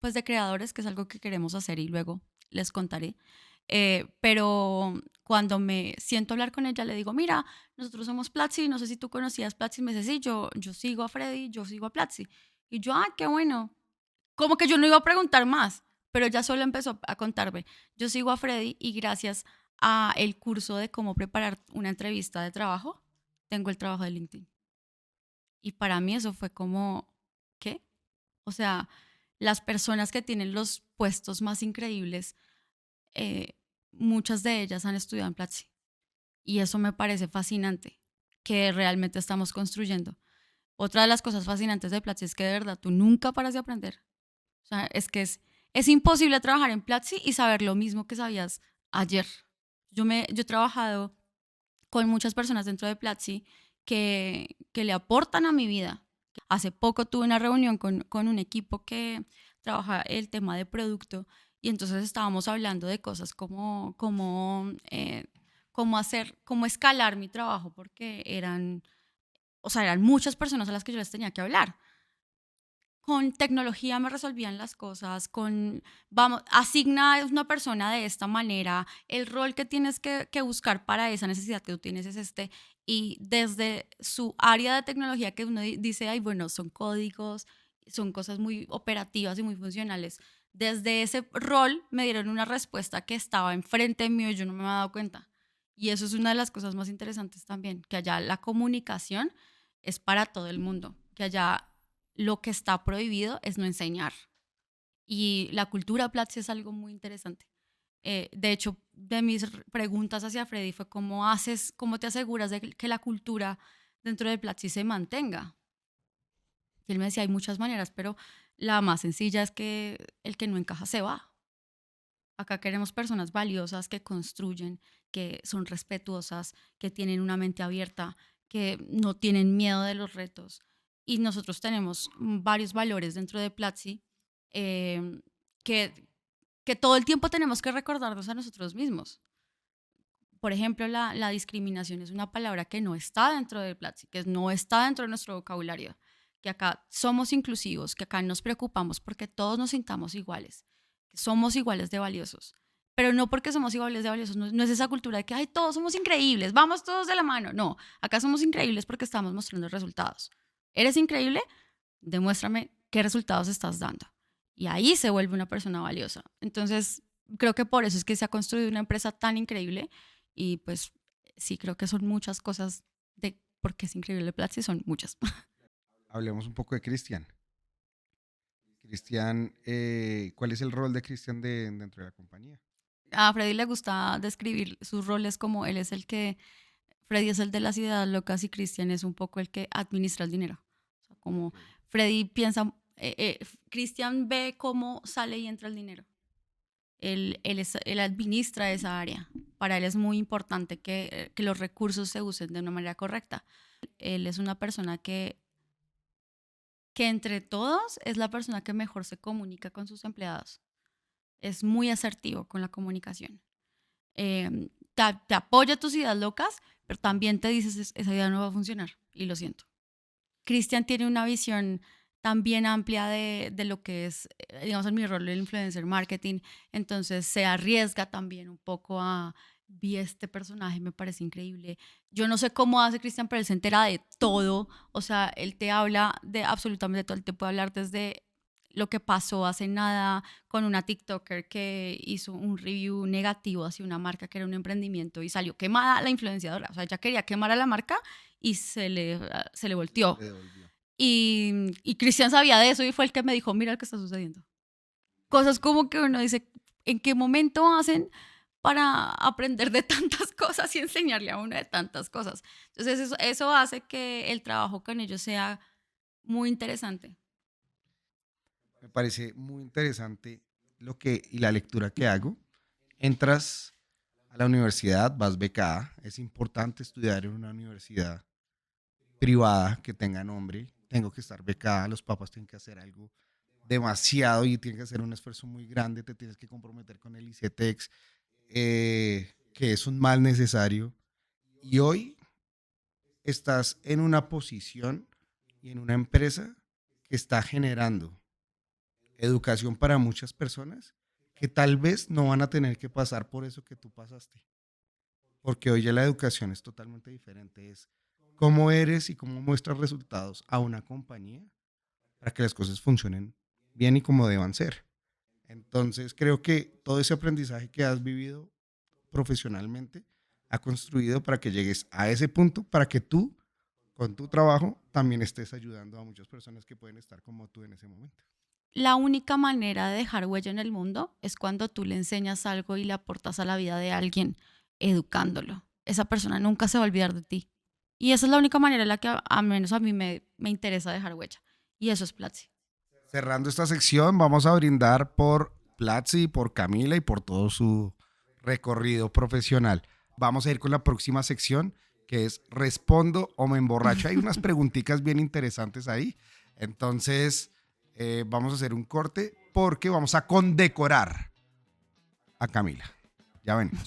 S1: pues de creadores, que es algo que queremos hacer y luego les contaré. Pero cuando me siento a hablar con ella, le digo, mira, nosotros somos Platzi, no sé si tú conocías Platzi. Me dice, sí, yo sigo a Freddy, yo sigo a Platzi. Y yo, qué bueno. Como que yo no iba a preguntar más, pero ella solo empezó a contarme. Yo sigo a Freddy y gracias a el curso de cómo preparar una entrevista de trabajo, tengo el trabajo de LinkedIn. Y para mí eso fue como, ¿qué? O sea, las personas que tienen los puestos más increíbles, eh, muchas de ellas han estudiado en Platzi. Y eso me parece fascinante, que realmente estamos construyendo. Otra de las cosas fascinantes de Platzi es que de verdad tú nunca paras de aprender. O sea, es imposible trabajar en Platzi y saber lo mismo que sabías ayer. Yo he trabajado con muchas personas dentro de Platzi que le aportan a mi vida. Hace poco tuve una reunión con un equipo que trabaja el tema de producto y entonces estábamos hablando de cosas cómo escalar mi trabajo porque eran muchas personas a las que yo les tenía que hablar. Con tecnología me resolvían las cosas, vamos, asigna a una persona de esta manera, el rol que tienes que buscar para esa necesidad que tú tienes es este, y desde su área de tecnología que uno dice, ay, bueno, son códigos, son cosas muy operativas y muy funcionales, desde ese rol me dieron una respuesta que estaba enfrente mío y yo no me había dado cuenta. Y eso es una de las cosas más interesantes también, que allá la comunicación es para todo el mundo, que allá lo que está prohibido es no enseñar. Y la cultura Platzi es algo muy interesante. De hecho, de mis preguntas hacia Freddy fue cómo te aseguras de que la cultura dentro de Platzi se mantenga. Y él me decía, hay muchas maneras, pero la más sencilla es que el que no encaja se va. Acá queremos personas valiosas que construyen, que son respetuosas, que tienen una mente abierta, que no tienen miedo de los retos. Y nosotros tenemos varios valores dentro de Platzi eh, que, que todo el tiempo tenemos que recordarnos a nosotros mismos. Por ejemplo, la discriminación es una palabra que no está dentro de Platzi, que no está dentro de nuestro vocabulario, que acá somos inclusivos, que acá nos preocupamos porque todos nos sintamos iguales, que somos iguales de valiosos. Pero no porque somos iguales de valiosos, no es esa cultura de que, ay, todos somos increíbles, vamos todos de la mano. No, acá somos increíbles porque estamos mostrando resultados. ¿Eres increíble? Demuéstrame qué resultados estás dando. Y ahí se vuelve una persona valiosa. Entonces, creo que por eso es que se ha construido una empresa tan increíble y pues sí, creo que son muchas cosas de por qué es increíble Platzi, son muchas.
S2: Hablemos un poco de Cristian. Cristian, ¿cuál es el rol de Cristian dentro de la compañía?
S1: A Freddy le gusta describir sus roles como Freddy es el de las ideas locas y Cristian es un poco el que administra el dinero. O sea, como
S2: Ok.
S1: Freddy piensa, Cristian ve cómo sale y entra el dinero. Él administra esa área. Para él es muy importante que los recursos se usen de una manera correcta. Él es una persona que entre todos es la persona que mejor se comunica con sus empleados. Es muy asertivo con la comunicación. Te apoya tus ideas locas, pero también te dices, esa idea no va a funcionar y lo siento. Cristian tiene una visión también amplia de lo que es, digamos, en mi rol de influencer marketing, entonces se arriesga también un poco vi este personaje, me parece increíble. Yo no sé cómo hace Cristian, pero él se entera de todo, o sea, él te habla de absolutamente todo, él te puede hablar desde lo que pasó hace nada con una TikToker que hizo un review negativo hacia una marca que era un emprendimiento y salió quemada la influenciadora. O sea, ella quería quemar a la marca y se le volteó.
S2: Le devolvió.
S1: Y Cristian sabía de eso y fue el que me dijo, mira lo que está sucediendo. Cosas como que uno dice, ¿en qué momento hacen para aprender de tantas cosas y enseñarle a uno de tantas cosas? Entonces eso hace que el trabajo con ellos sea muy interesante.
S2: Me parece muy interesante y la lectura que hago. Entras a la universidad, vas becada. Es importante estudiar en una universidad privada que tenga nombre. Tengo que estar becada, los papás tienen que hacer algo demasiado y tienen que hacer un esfuerzo muy grande. Te tienes que comprometer con el ICETEX, que es un mal necesario. Y hoy estás en una posición y en una empresa que está generando educación para muchas personas que tal vez no van a tener que pasar por eso que tú pasaste. Porque hoy ya la educación es totalmente diferente. Es cómo eres y cómo muestras resultados a una compañía para que las cosas funcionen bien y como deban ser. Entonces creo que todo ese aprendizaje que has vivido profesionalmente ha construido para que llegues a ese punto, para que tú, con tu trabajo, también estés ayudando a muchas personas que pueden estar como tú en ese momento.
S1: La única manera de dejar huella en el mundo es cuando tú le enseñas algo y le aportas a la vida de alguien educándolo. Esa persona nunca se va a olvidar de ti. Y esa es la única manera en la que a menos a mí me interesa dejar huella. Y eso es Platzi.
S2: Cerrando esta sección, vamos a brindar por Platzi, por Camila y por todo su recorrido profesional. Vamos a ir con la próxima sección, que es ¿respondo o me emborracho? Hay unas preguntitas bien interesantes ahí. Entonces, vamos a hacer un corte porque vamos a condecorar a Camila. Ya venimos.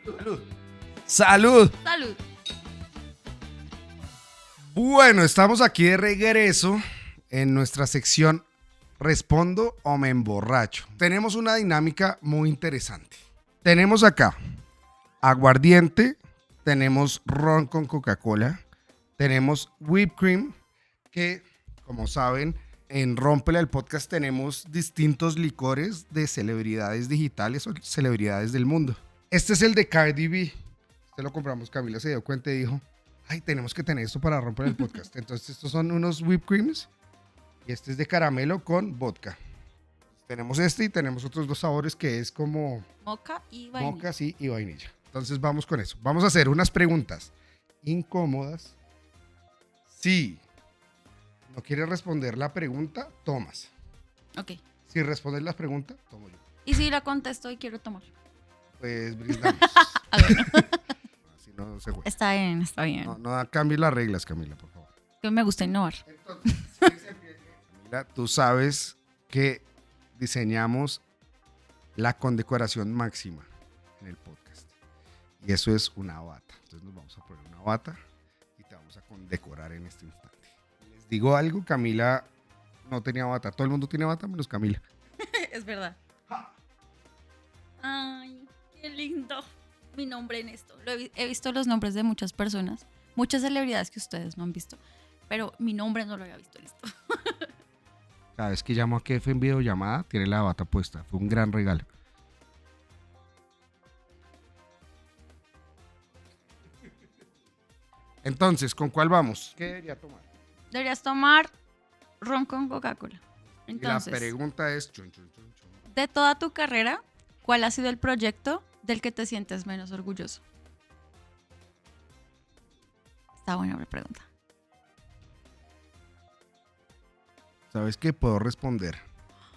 S2: ¡Salud! ¡Salud!
S1: ¡Salud!
S2: Bueno, estamos aquí de regreso en nuestra sección ¿respondo o me emborracho? Tenemos una dinámica muy interesante. Tenemos acá aguardiente, tenemos ron con Coca-Cola, tenemos whipped cream, que como saben, en Rómpela el podcast tenemos distintos licores de celebridades digitales o celebridades del mundo. Este es el de Cardi B. Este lo compramos, Camila se dio cuenta y dijo, ay, tenemos que tener esto para romper el podcast. Entonces estos son unos whipped creams y este es de caramelo con vodka. Tenemos este y tenemos otros dos sabores que es como
S1: Moca y vainilla.
S2: moca, sí, y vainilla. Entonces vamos con eso. Vamos a hacer unas preguntas incómodas. Si no quieres responder la pregunta, tomas.
S1: Ok.
S2: Si respondes la pregunta, tomo yo.
S1: ¿Y si la contesto y quiero tomar?
S2: Pues brindamos.
S1: A ver,
S2: Así no se juega.
S1: está bien, está bien.
S2: No cambies las reglas, Camila, por favor.
S1: Que me gusta innovar.
S2: Entonces, Camila, tú sabes que diseñamos la condecoración máxima en el podcast. Y eso es una bata. Entonces nos vamos a poner una bata y te vamos a condecorar en este instante. Les digo algo, Camila no tenía bata. Todo el mundo tiene bata menos Camila.
S1: Es verdad. Ay, qué lindo. Mi nombre en esto. He visto los nombres de muchas personas, muchas celebridades que ustedes no han visto, pero mi nombre no lo había visto listo.
S2: Cada vez que llamo a Kefe en videollamada, tiene la bata puesta. Fue un gran regalo. Entonces, ¿con cuál vamos? ¿Qué debería tomar?
S1: Deberías tomar ron con Coca-Cola.
S2: Y
S1: Entonces,
S2: la pregunta es... chun, chun, chun, chun.
S1: de toda tu carrera, ¿cuál ha sido el proyecto del que te sientes menos orgulloso? Está buena la pregunta.
S2: ¿Sabes qué? Puedo responder,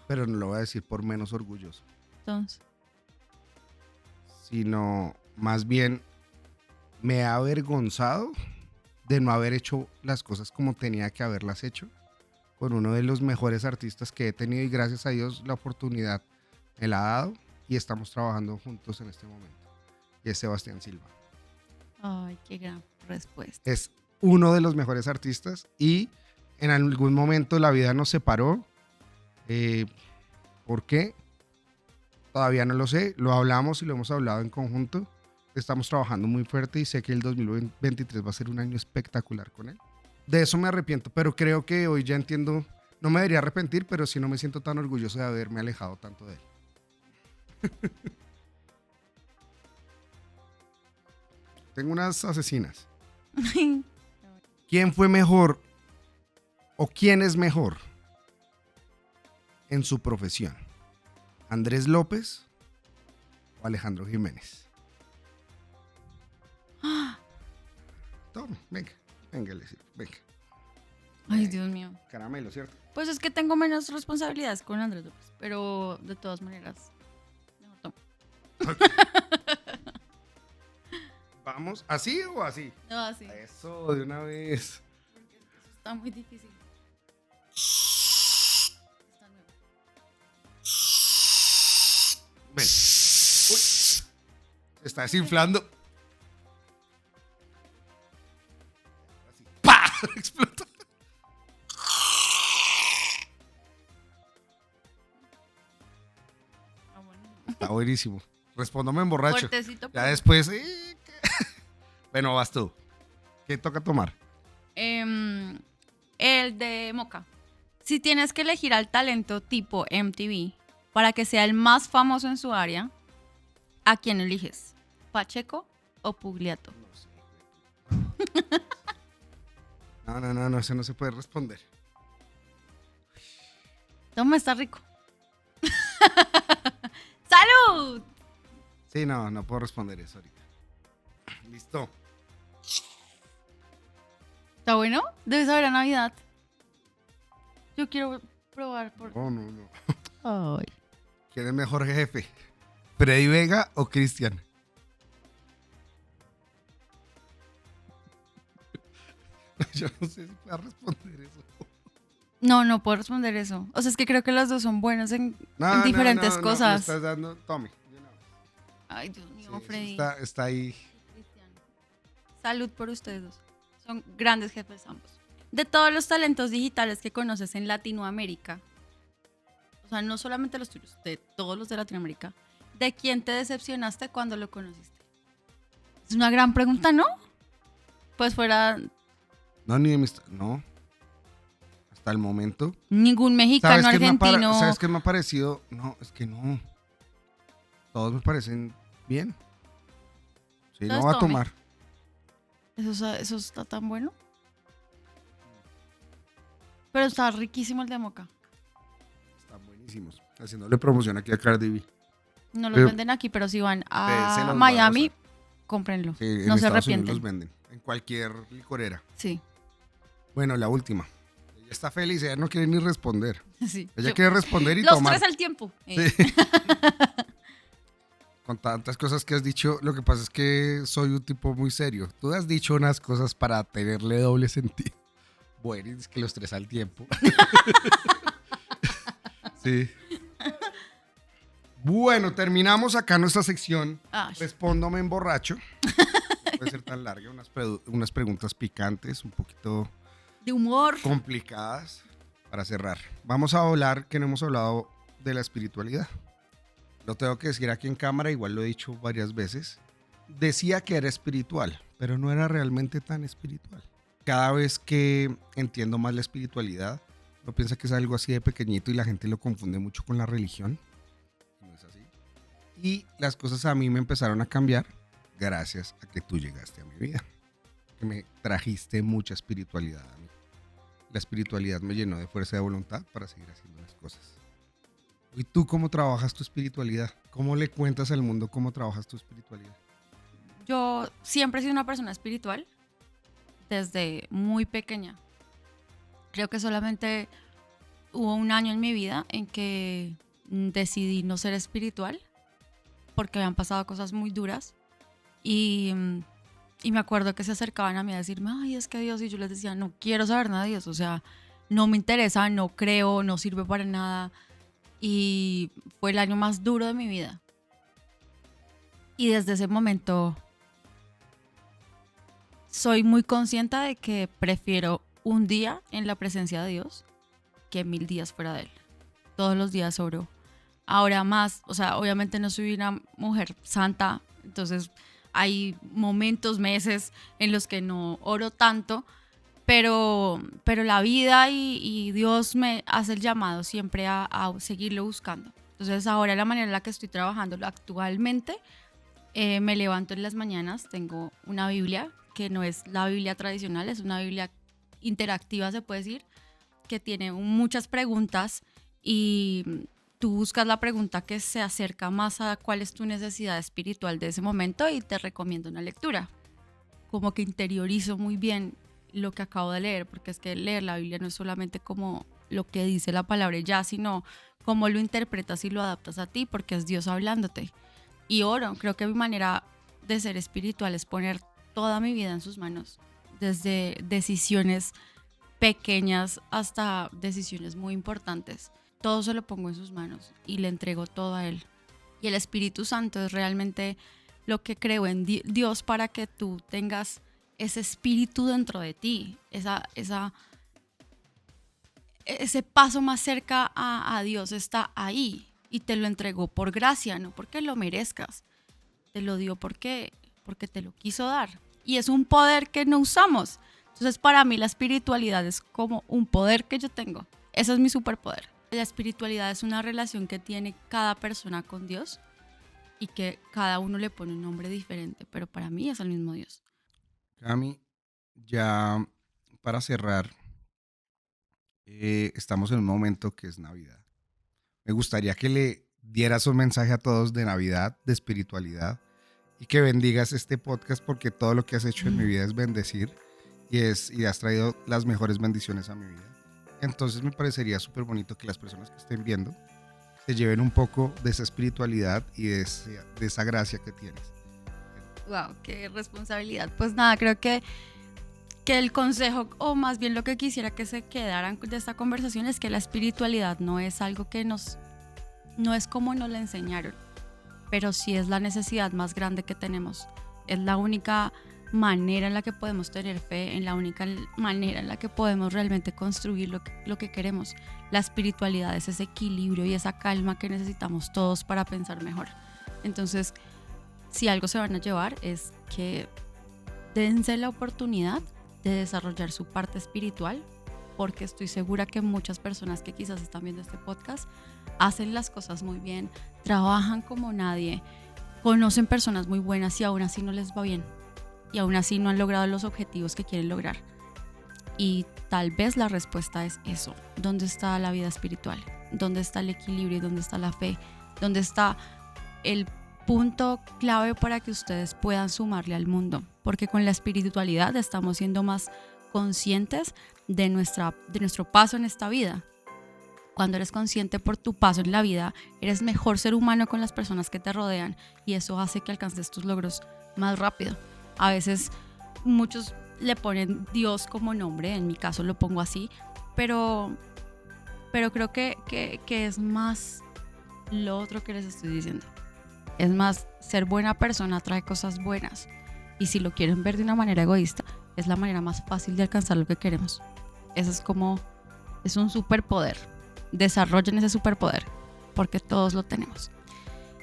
S2: pero no lo voy a decir por menos orgulloso,
S1: Entonces,
S2: sino más bien me he avergonzado de no haber hecho las cosas como tenía que haberlas hecho con uno de los mejores artistas que he tenido y gracias a Dios la oportunidad me la ha dado y estamos trabajando juntos en este momento. Y es Sebastián Silva.
S1: ay, qué gran respuesta.
S2: Es uno de los mejores artistas y en algún momento la vida nos separó. ¿Por qué? Todavía no lo sé. Lo hablamos y lo hemos hablado en conjunto. Estamos trabajando muy fuerte y sé que el 2023 va a ser un año espectacular con él. De eso me arrepiento, pero creo que hoy ya entiendo no me debería arrepentir, pero sí no me siento tan orgulloso de haberme alejado tanto de él. Tengo unas asesinas. ¿Quién fue mejor o quién es mejor en su profesión? ¿Andrés López o Alejandro Jiménez? Tome, venga, le sirvo, venga.
S1: Ay, Dios mío.
S2: Caramelo, ¿cierto?
S1: Pues es que tengo menos responsabilidades con Andrés López, pero de todas maneras, mejor tomo.
S2: ¿Vamos así o así?
S1: No, así.
S2: Eso, de una vez.
S1: Porque eso está muy difícil. Está nuevo.
S2: Ven. Uy, se está desinflando. Así. ¡Pah! Explota.
S1: Ah, bueno.
S2: Está buenísimo. Respóndame en borracho.
S1: Fuertecito.
S2: Ya
S1: pero-
S2: después. Bueno, vas tú. ¿Qué toca tomar?
S1: El de Moca. Si tienes que elegir al talento tipo MTV para que sea el más famoso en su área, ¿a quién eliges? ¿Pacheco o Pugliato?
S2: No, eso no se puede responder.
S1: Toma, está rico. ¡Salud!
S2: Sí, no puedo responder eso ahorita. Listo.
S1: ¿Está bueno? Debe saber a Navidad. Yo quiero probar por...
S2: No.
S1: Ay.
S2: ¿Quién es mejor jefe? ¿Freddy Vega o Cristian? Yo no sé si puedo responder eso.
S1: No puedo responder eso. O sea, es que creo que los dos son buenos en diferentes
S2: No,
S1: cosas.
S2: me estás dando, tome.
S1: Ay, Dios mío,
S2: Sí,
S1: Freddy.
S2: está ahí.
S1: Cristian. Salud por ustedes dos. Son grandes jefes ambos. De todos los talentos digitales que conoces en Latinoamérica, o sea, no solamente los tuyos, de todos los de Latinoamérica, ¿de quién te decepcionaste cuando lo conociste? Es una gran pregunta, ¿no? Pues fuera
S2: No, ni de mis... No. Hasta el momento.
S1: ningún mexicano,
S2: qué me ha
S1: argentino.
S2: ¿Sabes qué me ha parecido? No, es que no. Todos me parecen bien. Sí, no
S1: Entonces,
S2: va a
S1: tome.
S2: tomar.
S1: Eso está tan bueno. Pero está riquísimo el de Moca.
S2: Están buenísimos. Haciéndole promoción aquí a Cardi B.
S1: No los
S2: Pero-
S1: venden aquí, pero si van
S2: se
S1: a
S2: los va a
S1: Miami,
S2: gozar.
S1: cómprenlo.
S2: Sí, en
S1: No se
S2: Estados Unidos
S1: arrepienten.
S2: los venden. En cualquier licorera.
S1: Sí,
S2: Bueno, la última. Ella está feliz, ella no quiere ni responder.
S1: sí.
S2: Ella
S1: Yo-
S2: quiere responder y
S1: los
S2: tomar.
S1: tres al tiempo.
S2: Sí. Con tantas cosas que has dicho, lo que pasa es que soy un tipo muy serio. Tú has dicho unas cosas para tenerle doble sentido. Bueno, y es que los tres al tiempo. Sí. Bueno, terminamos acá nuestra sección.
S1: Ay,
S2: Respóndome en borracho. No puede ser tan larga. Unas preguntas picantes, un poquito
S1: de humor.
S2: complicadas para cerrar. Vamos a hablar, que no hemos hablado de la espiritualidad. Lo tengo que decir aquí en cámara, igual lo he dicho varias veces. Decía que era espiritual, pero no era realmente tan espiritual. Cada vez que entiendo más la espiritualidad, no piensa que es algo así de pequeñito y la gente lo confunde mucho con la religión. No es así. Y las cosas a mí me empezaron a cambiar gracias a que tú llegaste a mi vida. Que me trajiste mucha espiritualidad a mí. La espiritualidad me llenó de fuerza de voluntad para seguir haciendo las cosas. ¿Y tú cómo trabajas tu espiritualidad? ¿Cómo le cuentas al mundo cómo trabajas tu espiritualidad?
S1: Yo siempre he sido una persona espiritual desde muy pequeña. Creo que solamente hubo un año en mi vida en que decidí no ser espiritual porque habían pasado cosas muy duras y me acuerdo que se acercaban a mí a decirme, ay, es que Dios, y yo les decía, no quiero saber nada de Dios, o sea, no me interesa, no creo, no sirve para nada. Y fue el año más duro de mi vida. Y desde ese momento soy muy consciente de que prefiero un día en la presencia de Dios que 1000 días fuera de Él. Todos los días oro. Ahora más, o sea, obviamente no soy una mujer santa, entonces hay momentos, meses en los que no oro tanto, pero la vida y Dios me hace el llamado siempre a seguirlo buscando. Entonces ahora la manera en la que estoy trabajando actualmente, me levanto en las mañanas, tengo una Biblia que no es la Biblia tradicional, es una Biblia interactiva, se puede decir, que tiene muchas preguntas y tú buscas la pregunta que se acerca más a cuál es tu necesidad espiritual de ese momento y te recomiendo una lectura. Como que interiorizo muy bien lo que acabo de leer, porque es que leer la Biblia no es solamente como lo que dice la palabra y ya, sino cómo lo interpretas y lo adaptas a ti, porque es Dios hablándote. Y oro, creo que mi manera de ser espiritual es poner toda mi vida en sus manos, desde decisiones pequeñas hasta decisiones muy importantes. Todo se lo pongo en sus manos y le entrego todo a Él. Y el Espíritu Santo es realmente lo que creo en Dios para que tú tengas ese espíritu dentro de ti, ese paso más cerca a Dios está ahí y te lo entregó por gracia, no porque lo merezcas. Te lo dio porque te lo quiso dar. Y es un poder que no usamos. Entonces para mí la espiritualidad es como un poder que yo tengo. Ese es mi superpoder. La espiritualidad es una relación que tiene cada persona con Dios y que cada uno le pone un nombre diferente, pero para mí es el mismo Dios.
S2: Cami, ya para cerrar, estamos en un momento que es Navidad. Me gustaría que le dieras un mensaje a todos de Navidad, de espiritualidad, y que bendigas este podcast porque todo lo que has hecho en mi vida es bendecir y has traído las mejores bendiciones a mi vida. Entonces me parecería súper bonito que las personas que estén viendo se lleven un poco de esa espiritualidad y de esa gracia que tienes.
S1: Wow, qué responsabilidad. Pues nada, creo que el consejo, o más bien lo que quisiera que se quedaran de esta conversación, es que la espiritualidad no es algo que no es como nos la enseñaron, pero sí es la necesidad más grande que tenemos. Es la única manera en la que podemos tener fe, en la única manera en la que podemos realmente construir lo que queremos. La espiritualidad es ese equilibrio y esa calma que necesitamos todos para pensar mejor. Entonces, si algo se van a llevar es que dense la oportunidad de desarrollar su parte espiritual, porque estoy segura que muchas personas que quizás están viendo este podcast hacen las cosas muy bien, trabajan como nadie, conocen personas muy buenas y aún así no les va bien. Y aún así no han logrado los objetivos que quieren lograr. Y tal vez la respuesta es eso. ¿Dónde está la vida espiritual? ¿Dónde está el equilibrio? ¿Dónde está la fe? ¿Dónde está el punto clave para que ustedes puedan sumarle al mundo? Porque con la espiritualidad estamos siendo más conscientes de nuestro paso en esta vida. Cuando eres consciente por tu paso en la vida, eres mejor ser humano con las personas que te rodean y eso hace que alcances tus logros más rápido. A veces muchos le ponen Dios como nombre, en mi caso lo pongo así, pero creo que es más lo otro que les estoy diciendo. Es más, ser buena persona trae cosas buenas y si lo quieren ver de una manera egoísta, es la manera más fácil de alcanzar lo que queremos. Eso es un superpoder. Desarrollen ese superpoder porque todos lo tenemos.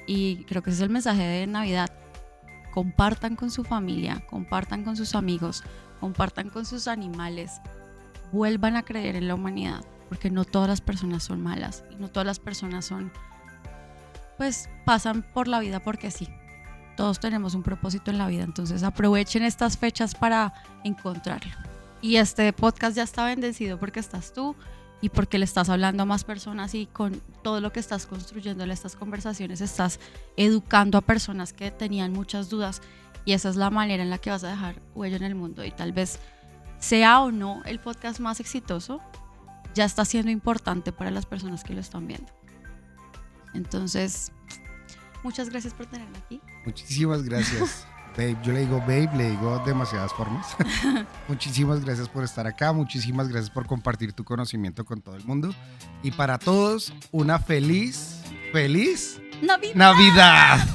S1: Y creo que ese es el mensaje de Navidad. Compartan con su familia, compartan con sus amigos, compartan con sus animales, vuelvan a creer en la humanidad, porque no todas las personas son malas y no todas las personas pasan por la vida porque sí. Todos tenemos un propósito en la vida, entonces aprovechen estas fechas para encontrarlo. Y este podcast ya está bendecido porque estás tú y porque le estás hablando a más personas y con todo lo que estás construyendo en estas conversaciones estás educando a personas que tenían muchas dudas y esa es la manera en la que vas a dejar huella en el mundo y tal vez sea o no el podcast más exitoso, ya está siendo importante para las personas que lo están viendo. Entonces, muchas gracias por tenerme aquí.
S2: Muchísimas gracias. Babe, yo le digo demasiadas formas. Muchísimas gracias por estar acá, muchísimas gracias por compartir tu conocimiento con todo el mundo. Y para todos, una feliz Navidad.